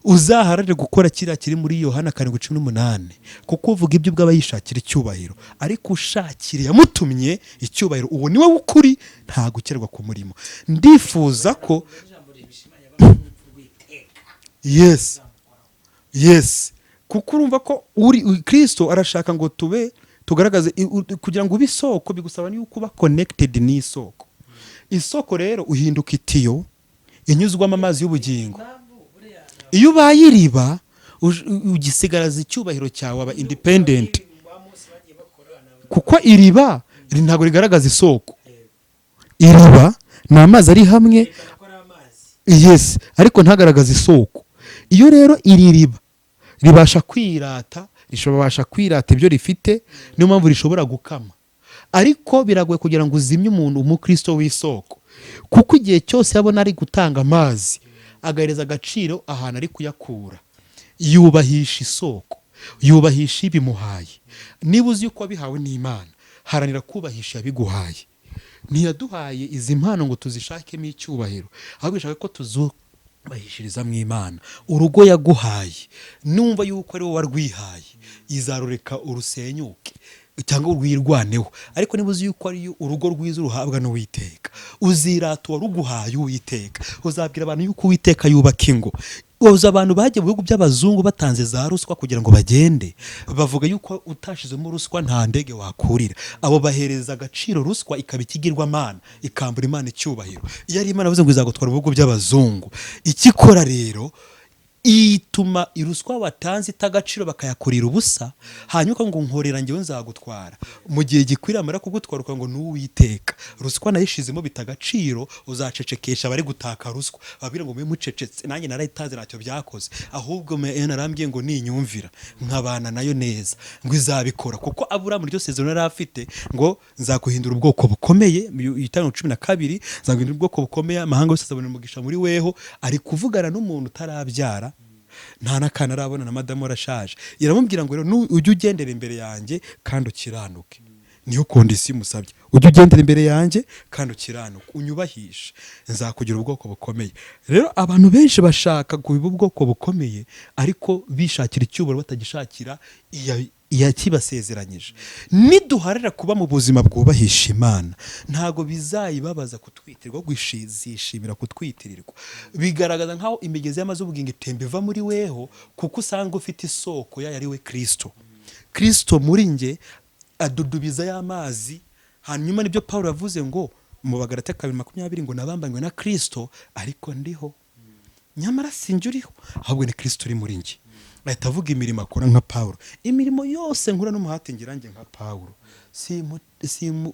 uzaharare gukora kiriya kiri muri Yohana 7:18, kuko uvuga ibyo ubwo abayishakira icyubahiro, ariko ushakire yamutumye icyubahiro, uwo niwe w'ukuri, nta gukerwa ku murimo. Ndifuza ko yes kuko urumva ko uri Kristo arashaka ngo tugaragaze kugira ngo ube isoko, bigusaba yuko uba connected n'isoko. Isoko rero uhinduka itiyo inyuzwamo amazi y'ubugingo. Iyo ubaye iriba ugisigaraza icyubahiro cyawe, aba independent, kuko iriba ntabwo rigaragaza isoko. Iriba ni amazi ari hamwe, yes, ariko ntagaragaza isoko. Iyo rero iri riba ribasha kwirata, rishobora kwirata ibyo rifite, niyo mpamvu rishobora gukama. Ariko biragoye kugira ngo uzimye umuntu umukristo w'isoko, kuko igihe cyose yabona ari gutanga amazi agahereza agaciro ahantu ari kuyakura, yubahisha isoko, yubahisha ibimuhaye. Niba uzi yuko wabihawe n'Imana, haranira kubahisha yabiguhaye. Ntiyaduhaye izi mpano ngo tuzishakemo icyubahiro, ahubwo ishaka ko tuzubahishiriza mu Imana. Urugo yaguhaye numva yuko ari wowe warwihaye, izarureka urusenyuke cyangwa urwirwaneho. Ariko niba uzi yuko ari urugo rwiza uruhabwa n'Uwiteka, uzirata waruguhaye Uwiteka, uzabwira abantu yuko Uwiteka yubaka ingo. Uza abantu bagiye mu bihugu by'abazungu batanze za ruswa kugira ngo bagende, bavuga yuko utashizemo ruswa nta ndege wakurira. Abo bahereza agaciro ruswa ikaba ikigirwamana, ikambura Imana icyubahiro. Iyo ari Imana avuze ngo izagutwara mu bihugu by'abazungu, ikikora rero ituma iruswa watanze itagaciro bakayakurira ubusa, hanyuma ngo nkorera njyewe nzagutwara. Mu gihe gikwiriye amara kugutwara ngo n'Uwiteka, ruswa nayishizemo bitagaciro, uzacecekesha bari gutaka ruswa, babira ngo mwe mucecetse, nanjye narayitaze ntacyo byakoze, ahubwo narambye ngo ninyumvira nkabana nayo neza, ngo izabikora. Kuko Aburahamu ryo sezerano yari afite ngo nzakuhindura ubwoko bukomeye, 5:12, nzaguhindura ubwoko bukomeye, amahanga yose azabona umugisha muri weho. Ari kuvugana n'umuntu utarabyara, nta nakana arabona, na madamu arashaje. Iramubwira ngo rero ujye ugendera imbere yanjye kandi ukiranuke. Niyo kondisi musabye, ujye ugendera imbere yanjye kandi ukiranuke, unyubahishe, nzakugira ubwoko bukomeye. Rero abantu benshi bashaka kubiba ubwoko bukomeye, ariko bishakira icyubahiro batagishakira iyakibasezeranyije. Niduharira kuba mu buzima bwubahisha Imana, ntago bizayibabaza kutwitirwa, gwishimira kutwitirirwa. Bigaragaza nkaho imigezi y'amazi y'ubugingo itemba iva muri weho, kuko usanga ufite isoko yayo ari we Kristo. Kristo muri nge adudubiza y'amazi. Hanyuma nibyo Paulo yavuze ngo mu Bagalatiya 2:20 ngo nabambanywe na Kristo, ariko ndiho, nyamara sinjye uriho, ahubwo ni Kristo uri muri nge. Ahita avuga imirimo akora nka Paulo. Imirimo yose nkura n'umuhati ngira nge nka Paulo,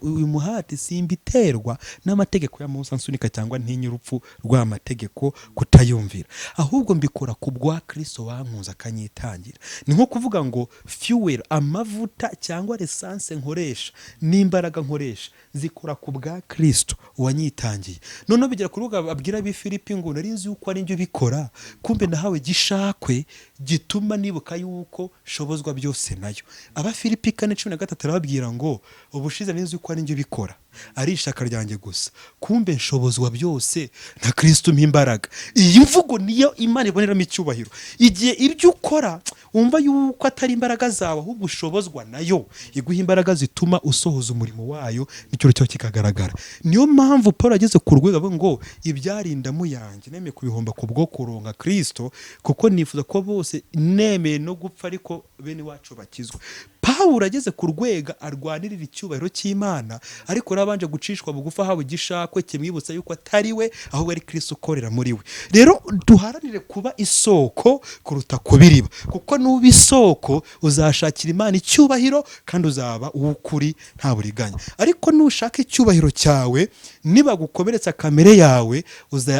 uyu muhati simbiterwa n'amategeko ya Musa nsunika cyangwa ntinyurupfu rw'amategeko kutayumvira, ahubwo mbikora ku bwa Kristo wankunze akanyitangira. Ni nko kuvuga ngo fuel, amavuta cyangwa essence nkoresha n'imbaraga nkoresha zikora ku bwa Kristo wanyitangiye. None bigera ku rubuga abwira bi Filipi ngo nari nzi uko ari njye bikora, kumbe nahawe gishakwe gituma nibuka yuko shobozwa byose nayo. Aba Filipi 4:13 arababwira ngo ubushize nzi uko ari njye bikora, ari ishaka ryanjye gusa, kumbe nshobozwa byose na Kristo mpimbaraga. Iyi mvugo niyo Imana iboneramo icyubahiro. Igihe ibyo ukora umva yuko atari imbaraga zawe, ahubwo ushobozwa nayo, iguha imbaraga zituma usohoza umurimo wayo, nicyo cyo kikagaragara. Niyo mpamvu Paulo ageze ku rwego ngo ibyarinda mu yanjye nemeye kubihomba ku bwo kuronka Kristo, kuko nifuza ko bose nemeye no gupfa ariko bene wacu bakizwe. Paulo ageze ku rwego arwanirira icyubahiro cy'Imana, ariko nabanje gucishwa bugufa hawe gishakwe kimwibutsa yuko atari we, ahubwo ari Kristo ukorera muri we. Rero duharanire kuba isoko kuruta kubiriba, kuko nuba isoko uzashakira Imana icyubahiro kandi uzaba uw'ukuri nta buriganya. Ariko nushaka icyubahiro cyawe, niba gukomeretsa kamere yawe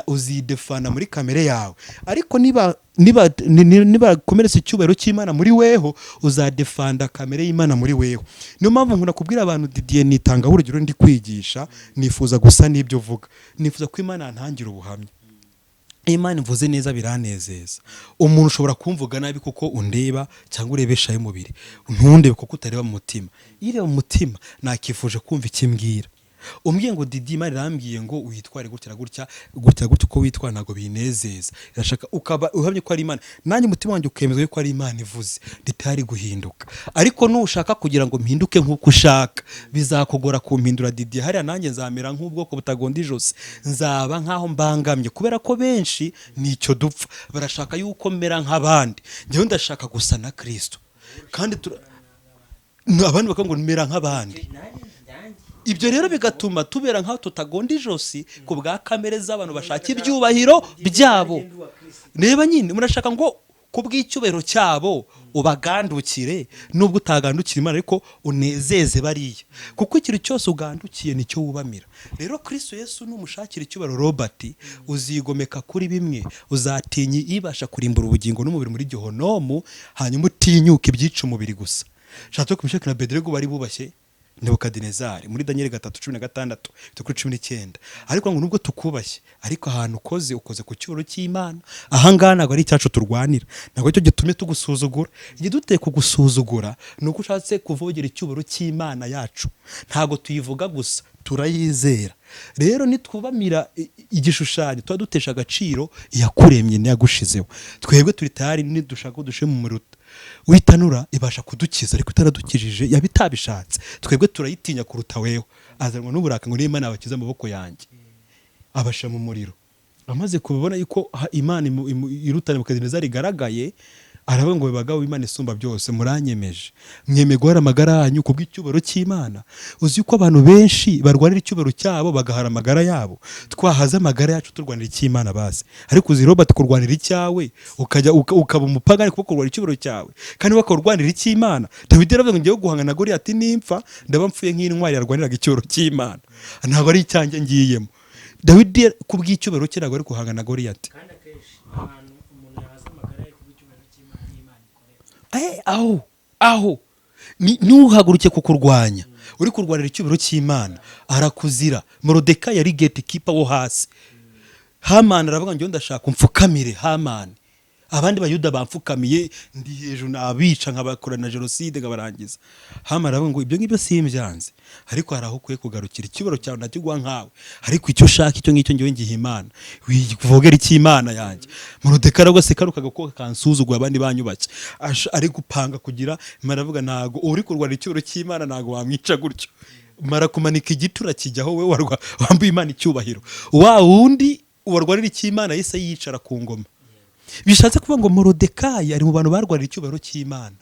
uzidefana muri kamere yawe, ariko niba niba komeretse icyubahiro cy'Imana muri weho uzadefanda kamere y'Imana muri weho. Niyo mpamvu nkunda kubwira abantu Didier nitanga urugero ndi kwigisha nifuza gusa n'ibyo vuga, nifuza ko Imana yantangira ubuhamya. Imana mvuze neza biranezeza. Umuntu ushobora kumvuga nabi kuko undeba cyangwa urebesha y'umubiri, ntundebe kuko utareba mu mutima. Ireba mu mutima nakifuje kumva ikimbwira. Umbwiye ngo Didi Imana irambwiye ngo uyitware gutya uko witwara ntago binezeza. Irashaka ukaba uhamye ko ari Imana, nanjye umutima wanjye ukemeza ko ari Imana ivuze, ritari guhinduka. Ariko nushaka kugira ngo mpinduke nk'uko ushaka, bizakugora kumpindura Didi. Hariya nanjye nzamera nk'ubwoko butagonda ijosi, nzaba nkaho mbangamye, kubera ko benshi nicyo dupfa, barashaka yuko mera nk'abandi. Njyewe ndashaka gusa na Kristo, kandi abandi bakavuga ngo mera nk'abandi. Ibyo rero bigatuma tubera nkaho tutagonda ijosi ku bwa kamere z'abantu bashaka ibyubahiro byabo. Reba nyine murashaka ngo ku bw'icyubahiro cyabo ubagandukire, nubwo utagandukira Imana ariko unezeze bariya, kuko ikintu cyose ugandukiye nicyo wubamira. Rero Kristo Yesu numushakira icyubahiro Robert, uzigomeka kuri bimwe, uzatinya ibasha kurimbura ubugingo n'umubiri muri Gehonomu, hanyuma utinyuka ibyica umubiri gusa. Shato kumishaka na Bedrego bari bubashye Nebukadinezari muri Daniel 3:16-19. Ariko ngo nubwo tukubashye, ariko ahantu ukoze ku cyuro cy'Imana, ahangana ntabwo ari icyacu turwanira, ntabwo cyo gitumye tugusuzugura. Igihe duteye kugusuzugura nuko ushatse kuvogera icyubaro cy'Imana yacu, ntabwo tuyivuga gusa turayizera. Rero nitwubamira igishushanyo tuba dutesha agaciro iyakuremye n'iyagushizeho. Twebwe turi tayari nidushaka dushe mu muruta witanura ibasha kudukiza, ariko itaradukijije yabitabishatse. Twebwe turayitinya kuruta wewe. Azanwa n'uburaka ngo n'Imana abakiza amaboko yanjye, abasha mu muriro. Amaze kubibona yuko Imana irutane Nebukadinezari igaragaye, aravuga ngo bibagaho Imana isumba byose, muranyemeje mweme guhara amagara yanyu ku bw'icyubahiro cy'Imana. Uzi ko abantu benshi barwanira icyubahiro cyabo bagahara amagara yabo, twahaza amagara yacu turwanira icy'Imana base. Ariko uzi Robert kurwanira icyawe ukajya ukaba umupagani kuko kurwanira icyubahiro cyawe, kandi bakarwanira icy'Imana. David aravuga ngo ngiye guhangana Goliath nimfa ndaba mpfuye nk'intwari yarwaniraga icyubahiro cy'Imana, ntabwo ari icyanjye ngiyemo. David ku bw'icyubahiro cye ntabwo ari guhangana Goliath. Aho nuhaguruke kukurwanya, uri kurwanira icyubahiro cy'Imana arakuzira. Morodekayi yari gatekeeper wo hasi. Hamani aravuga ngo ndashaka umfukamire Hamani, abandi bayuda bamfukamiye ndi hejuru nabica nkabakora na genocide ngabarangiza. Hamani aravuga ngo ibyo ngibyo simbyanze, ariko haraho kwe kugarukira icyubahiro cyawe nakigwa nkawe, ariko icyo ushaka icyo ngicyo ngiye ngiye Imana wivogera icy'Imana yanjye. Morodekayi aravuga se karuka gako kansuzugwa abandi banyubake, ari gupanga kugira Imana avuga ntago uri kurwanira icyubahiro cy'Imana, ntago wamwica gutyo. Mara kumanika igitura kijyaho we wambuye Imana icyubahiro, wa wundi warwanira icy'Imana yise yicara ku ngoma. Bishatse kuvuga ngo Morodekayi ari mu bantu barwanira icyubahiro cy'Imana,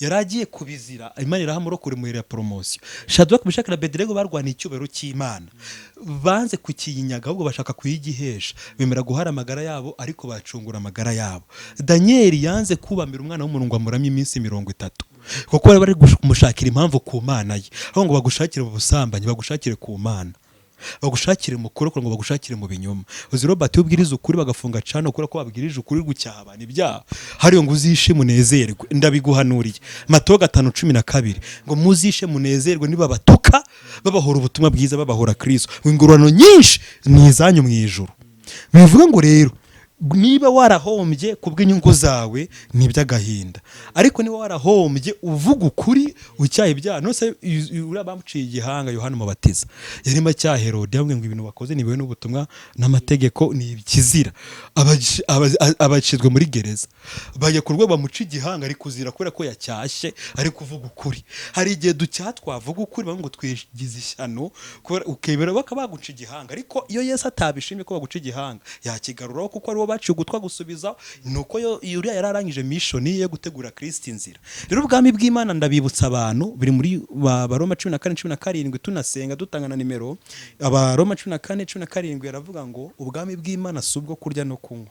yaragiye kubizira, Imana irahamurokura muhera promotion. Shadraka, Meshaki na Abednego barwaniye icyubahiro cy'Imana, banze kukiyinyaga ahubwo bashaka kuyigihesha, bemera guhara amagara yabo ariko bacungura amagara yabo. Daniel yanze kubamira umwana w'umuntu ngo amuramye iminsi 30, kuko bari kumushakira impamvu ku Mana ye. Aho ngo bagushakire ubusambanyi, bagushakire ku Mana, bagushakire mu kuroko ngo bagushakire mu binyoma. Uzi Robert ubwiriza ukuri bagafunga cana ukura ko babwirije ukuri gucyaha abantu ibyaha, hariyo ngo uzishe munezerwe, ndabiguhanuriye. Matayo 5:12 ngo muzishe munezerwe niba batuka babahora ubutumwa bwiza, babahora Kristo, ingororano nyinshi nizanyu mu ijuru. Bivuga ngo rero niba warahombye kubw'inyungu zawe nibyagahinda, ariko niba warahombye uvuga ukuri ucyaha ibyaha. Nose urabamuciye igihanga Yohana Mubatiza yarimo cya Herode, yabwiye ngo ibintu bakoze nibewe n'ubutumwa n'amategeko ni ikizira. Abacizwe muri gereza bajya kurwa bamuci igihanga ari kuzira kubera ko yacyashye ari kuvuga ukuri. Hari igihe ducyaha twavuga ukuri ngo twigize ishyano ukebera bakabaguca igihanga, ariko iyo Yesu atabishimye ko baguca igihanga yakigaruraho, kuko ari baciye gutwa gusubiza, nuko Yuriya yararangije mission ye gutegura Kristo inzira. Rero ubwami bw'Imana ndabibutsa abantu biri muri Baroma 14:17 tunasenga dutangana nimero. Abaroma 14:17 yaravuga ngo ubwami bw'Imana subwo kurya no kunywa,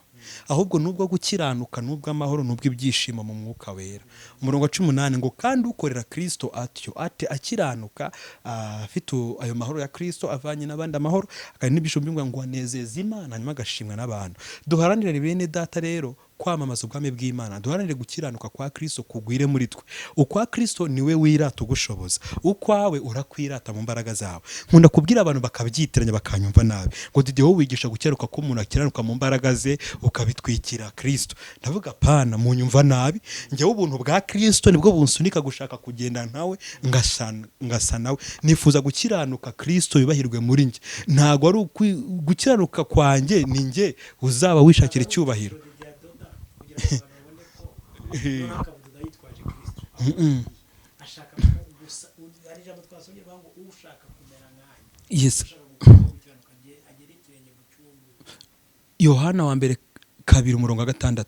ahubwo nubwo gukiranuka, nubwo amahoro, nubwo ibyishimo mu mwuka wera. Umurongo wa 18 ngo kandi ukorera Kristo atyo ate akiranuka, afite ayo mahoro ya Kristo, avanye n'abandi amahoro, kandi n'ibyishimo by'umwe ngo anezeza Imana, nyuma agashimwa n'abantu. Duharanire bene data rero kwamamaza ubwami bw'Imana, duharanire gukiranuka kwa Kristo kugwire muri twe. Ukwa Kristo niwe wirata ugushoboza, ukwawe urakwirata mu mbaraga zawe. Nkunda kubwira abantu bakabyitiranya bakanyumva nabi ngo Didi wowe wigisha gukeruka ko umuntu akiranuka mu mbaraga ze ukabitwikira Kristo. Ndavuga pana munyumva nabi, njyewe ubuntu bwa Kristo nibwo bunsunika gushaka kugenda ntawe ngasa nawe. Nifuza gukiranuka Kristo yubahirwe muri njye, ntago ari gukiranuka kwanjye ni njye uzaba wishakira icyubahiro. Yes. Yohana wa mbere 2:6.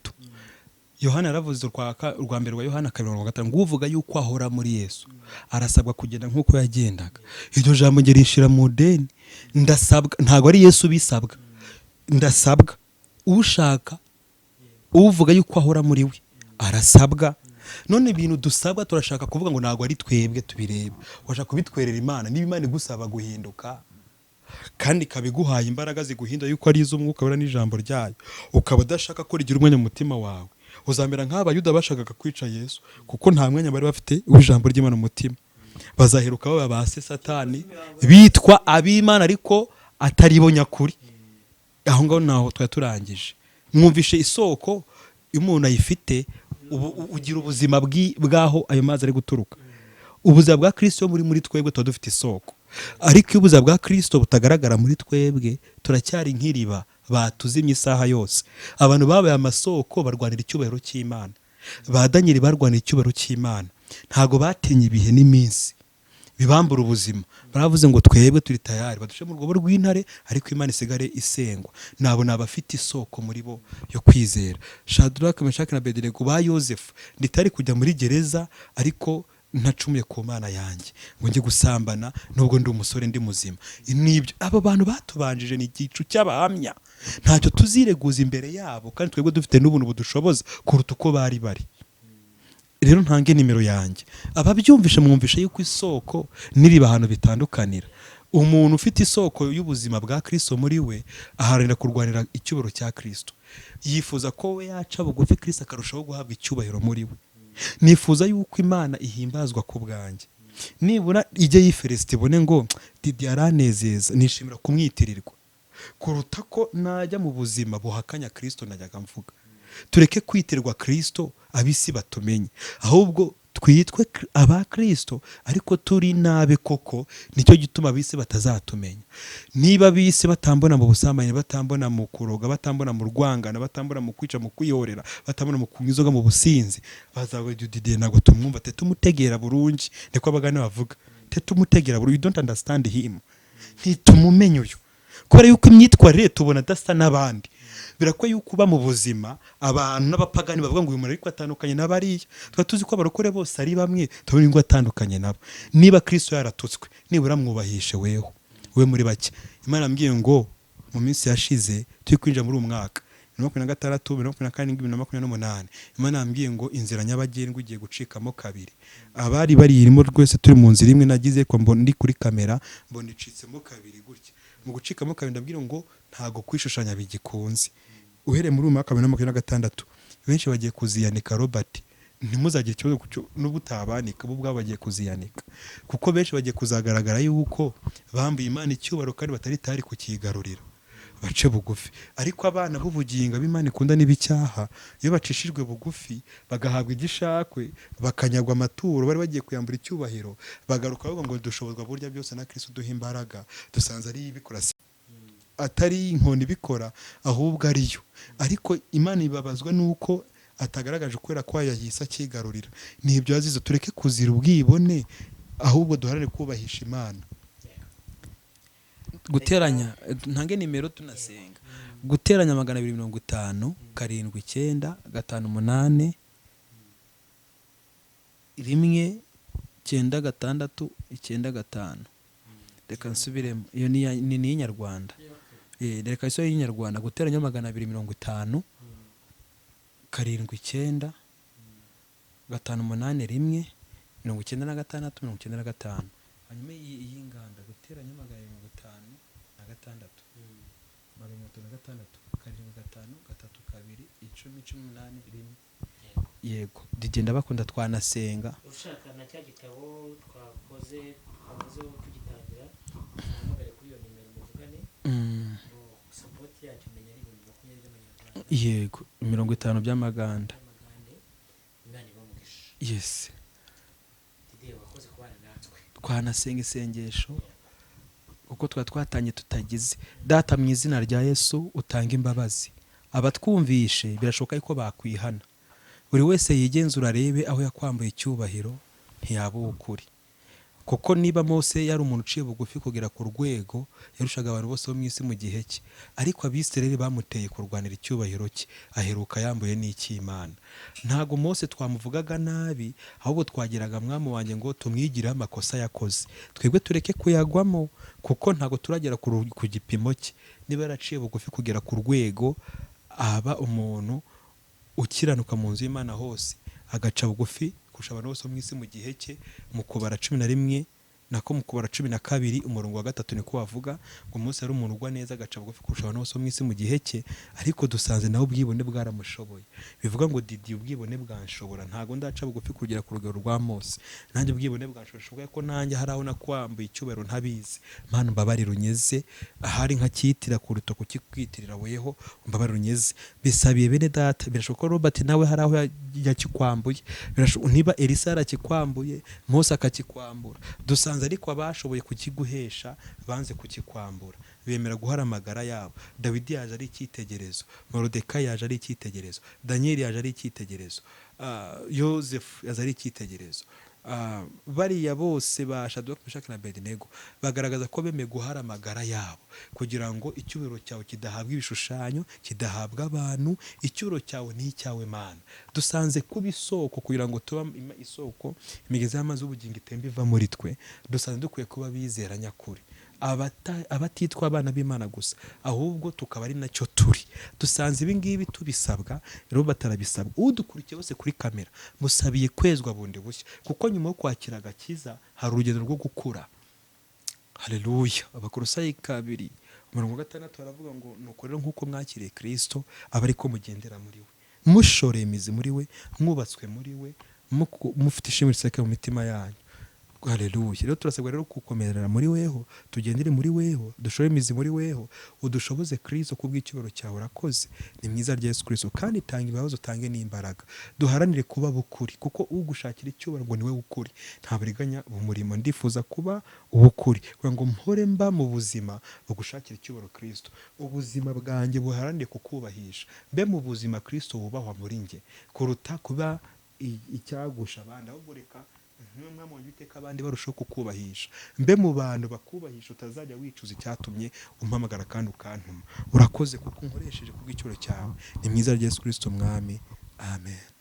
Yohana yaravuze urwa mbere rwa Yohana 2:6 ngo uvuga yuko ahora muri Yesu arasabwa kugenda nk'uko yagendaga. Iryo jambo ngerishira mu deni, ndasabwa, ntago ari Yesu bisabwa, ndasabwa. Ushaka uvuga yuko ahora muri we arasabwa. None ibintu dusabwa turashaka kuvuga ngo ntago ari twebwe tubireba, washaka kubitwerera Imana. Niba Imana igusaba guhinduka kandi kabiguhaye imbaraga ziguhinda yuko ari iz'umwuka wera n'ijambo ryayo, ukaba udashaka ko rigira umwanya mu mutima wawe, uzamera nk'abayuda bashakaga kwica Yesu kuko nta mwanya bari bafite w'ijambo ry'Imana mu mutima. Bazaheruka baba base Satani bitwa ab'Imana ariko atari bo nyakuri. Aho ngaho naho turangije. Mwumvishe isoko umuntu ayifite, ugira ubuzima bwaho ayo mazi ari guturuka. Ubuzima bwa Kristo muri twebwe tuba dufite isoko, ariko iyo ubuzima bwa Kristo butagaragara muri twebwe turacyari nk'iriba batuzimye isaha yose. Abantu babaye amasoko barwanira icyubahiro cy'Imana, ba Danieli barwanira icyubahiro cy'Imana, ntago batinye ibihe n'iminsi bibambura ubuzima. Baravuze ngo twebwe turi tayari badushe mu rwobo rw'intare, ariko Imana isigare isengwa. Nabo nabafite isoko muri bo yo kwizera. Shadraka, Meshaki na Abedinego ba Yosefu nditari kujya muri gereza ariko ntacumuye ku Mana yanjye ngo njye gusambana nubwo ndi umusore ndi muzima. Nibyo aba bantu batubanjije ni igicu cy'abahamya, ntacyo tuzireguza imbere yabo, kandi twebwe dufite n'ubuntu budushoboza kuruta uko bari. Rero ntange nimero yanjye, ababyumvisha mwumvisha yuko isoko n'iriba ahantu bitandukanira. Umuntu ufite isoko y'ubuzima bwa Kristo muri we aharanira kurwanira icyubahiro cya Kristo, yifuza ko we yaca bugufi Kristo akarushaho guhabwa icyubahiro muri we. Nifuza yuko Imana ihimbazwa ku bwanjye, nibura ijye yiferesite ibone ngo Didi aranezeza, nishimira kumwitirirwa kuruta ko najya mu buzima buhakanya Kristo najyaga mvuga. Tureke kwitirwa Kristo abisi batumenye, ahubwo twitwe aba Kristo ariko turi nabe koko. Nicyo gituma abisi batazatumenya. Niba abisi batambona mu busambanyi, batambona mu kuroga, batambona mu rwangana, batambona mu kwica, mu kwihorera, batambona mu kunywa inzoga, mu businzi, bazawe Didi ntago tumwumva, tetumutegera burungi. Niko abagane bavuga, tetumutegera burungi. You don't understand him, ntitumumenye uyu, kubera yuko imyitwarire tubona adasa n'abandi. Birakwiye yuko uba mu buzima abantu n'abapagani bavuga ngo uyu muntu ariko atandukanye n'abariya. Tuba tuzi ko abarokore bose ari bamwe, tubona ngo atandukanye nabo. Niba Kristo yaratutswe, nibura mwubahishe we muri bake. Imana ambwiye ngo mu minsi yashize turi kwinjira muri umwaka 2026, 2027, 2028, Imana ambwiye ngo inzira nyabagendwa igiye gucikamo kabiri. Abari irimo rwose turi mu nzira imwe, nagize ko ndi kuri kamera mbona icitsemo kabiri gutya. Mu gucikamo kabiri ndabwira ngo ntago kwishushanya bigikunze. Uhereye muri umwaka 2026 benshi bagiye kuziyanika Robert, ntimuzagire ikibazo n'ubwo utabanika, bo ubwabo bagiye kuziyanika, kuko benshi bagiye kuzagaragara yuko bambuye Imana icyubahiro kandi batari tari kukigarurira, bace bugufi. Ariko abana b'ubugingo b'Imana ikunda n'ibicyaha, iyo bacishijwe bugufi bagahabwa igishakwe, bakanyagwa amaturo bari bagiye kuyambura icyubahiro, bagaruka bavuga ngo dushobozwa burya byose na Kristo duha imbaraga. Dusanze ari ibikora, atari inkoni bikora, ahubwo ariyo. Ariko Imana ibabazwa nuko atagaragaje kwera kwayo yahise akigarurira. Nibyo azizo, tureke kuzira ubwibone, ahubwo duharare kubahisha Imana. Guteranya ntange nimero tunasenga. Guteranya 250 79 58 1 9 6 Reka nsubiremo, iyo ni inyarwanda. Reka iso y'inyarwanda. Guteranya 250 79 58 1 96 95. Hanyuma iyi nganda guteranya 556 yego digenda bakunda twanasenga ushaka na cya gitabo twakozeho tugitangira muhamagare kuri iyo nimero muvugane support yacu menya ari 20 yego 50 by'amaganda Imana ibamugisha yes Didier wakoze kubana natwe twanasenga isengesho uko twatanye tutagize data mu izina rya Yesu utanga imbabazi abatwumvishe birashoboka ko bakwihana buri wese yigenzura arebe aho yakwambuye icyubahiro ntiyaba ukuri kuko niba Mose yari umuntu uciye bugufi kugera ku rwego yarushaga abantu bose bo mu isi mu gihe cye ariko Abisirayeli bamuteye kurwanira icyubahiro cye aheruka yambuye n'Imana ntago Mose twamuvugaga nabi ahubwo twagiraga mwami wanjye ngo tumwigire amakosa yakoze twebwe tureke kuyagwamo kuko ntago turagera ku gipimo cye niba yaraciye bugufi kugera ku rwego aba umuntu ukiranuka mu nzu y'Imana hose agaca bugufi kurusha abantu bose mu isi mu gihe cye mu kubara 11 nako mu kubara 12 umurongo wa 3 niko wavuga ngo Mose ari umuntu ugwa neza agaca bugufi kurusha abantu bose mu isi mu gihe cye ariko dusanze naho ubwibone bwaramushoboye bivuga ngo Didi ubwibone bwanshobora ntago ndaca bugufi kugera ku rugero rwa Mose nanjye ubwibone bwanshobora ko nanjye hari aho nakwambuye icyubahiro ntabizi Mana mbabarira unyeze ahari nka kitira ku ruto kukikwitirira weho mbabarira unyeze bisabiye bene data birashoboka Robert nawe hari aho yakikwambuye birashoboka niba Elisa yarakikwambuye Mose akakikwambura dusanze ariko abashoboye kukiguhesha banze kukikwambura bemera guhara amagara yabo Dawidi yaje ari icyitegerezo Morodekayi yaje ari icyitegerezo Daniel yaje ari icyitegerezo Yosefu yaje ari icyitegerezo bariya bose ba Shadraka Meshaki na Abedinego bagaragaza ko bemeye guhara amagara yabo kugira ngo icyubahiro cyawe kidahabwa ibishushanyo kidahabwa abantu icyubahiro cyawe ni icyawe Mana dusanze kuba isoko kugira ngo tuba isoko imigezi y'amazi y'ubugingo itemba iva muri twe dusanze dukwiye kuba bizera nyakuri abatitwa abana b'Imana gusa ahubwo tukaba ari nacyo turi dusanze ibi ngibi tubisabwa rero batarabisabwa udukurikiye bose kuri kamera musabiye kwezwa bundi bushya kuko nyuma yo kwakira agakiza hari urugendo rwo gukura haleluya Abakolosayi 2:6 baravuga ngo nuko rero nkuko mwakiriye Kristo aba ariko mugendera muri we mushoreye imizi muri we mwubatswe muri we mufite ishimwe riseka mu mitima yanyu haleluya rero turasabwa rero gukomerera muri weho tugendere muri weho dushore imizi muri weho udushoboze Kristo kubw'icyubahiro cyawe urakoze ni mwiza rya Yesu Kristo kandi tanga ibibazo utange n'imbaraga duharanire kuba bukuri kuko ugushakira icyubahiro ngo niwe ukuri nta buriganya umurimo ndifuza kuba ubukuri kugira ngo mpore mba mu buzima bugushakira icyubahiro Kristo ubuzima bwanjye buharanire kukubahisha mbe mu buzima Kristo wubahwa muri nge kuruta kuba icyagusha abandi ahubwo reka ntumwe mu biteka abandi barushaho kukubahisha mbe mu bantu bakubahisha utazajya wicuza icyatumye umpamagara kandi ukantuma urakoze kuko unkoresheje kubw'icyubahiro cyawe ni mwiza rya Yesu Kristo mwami amen.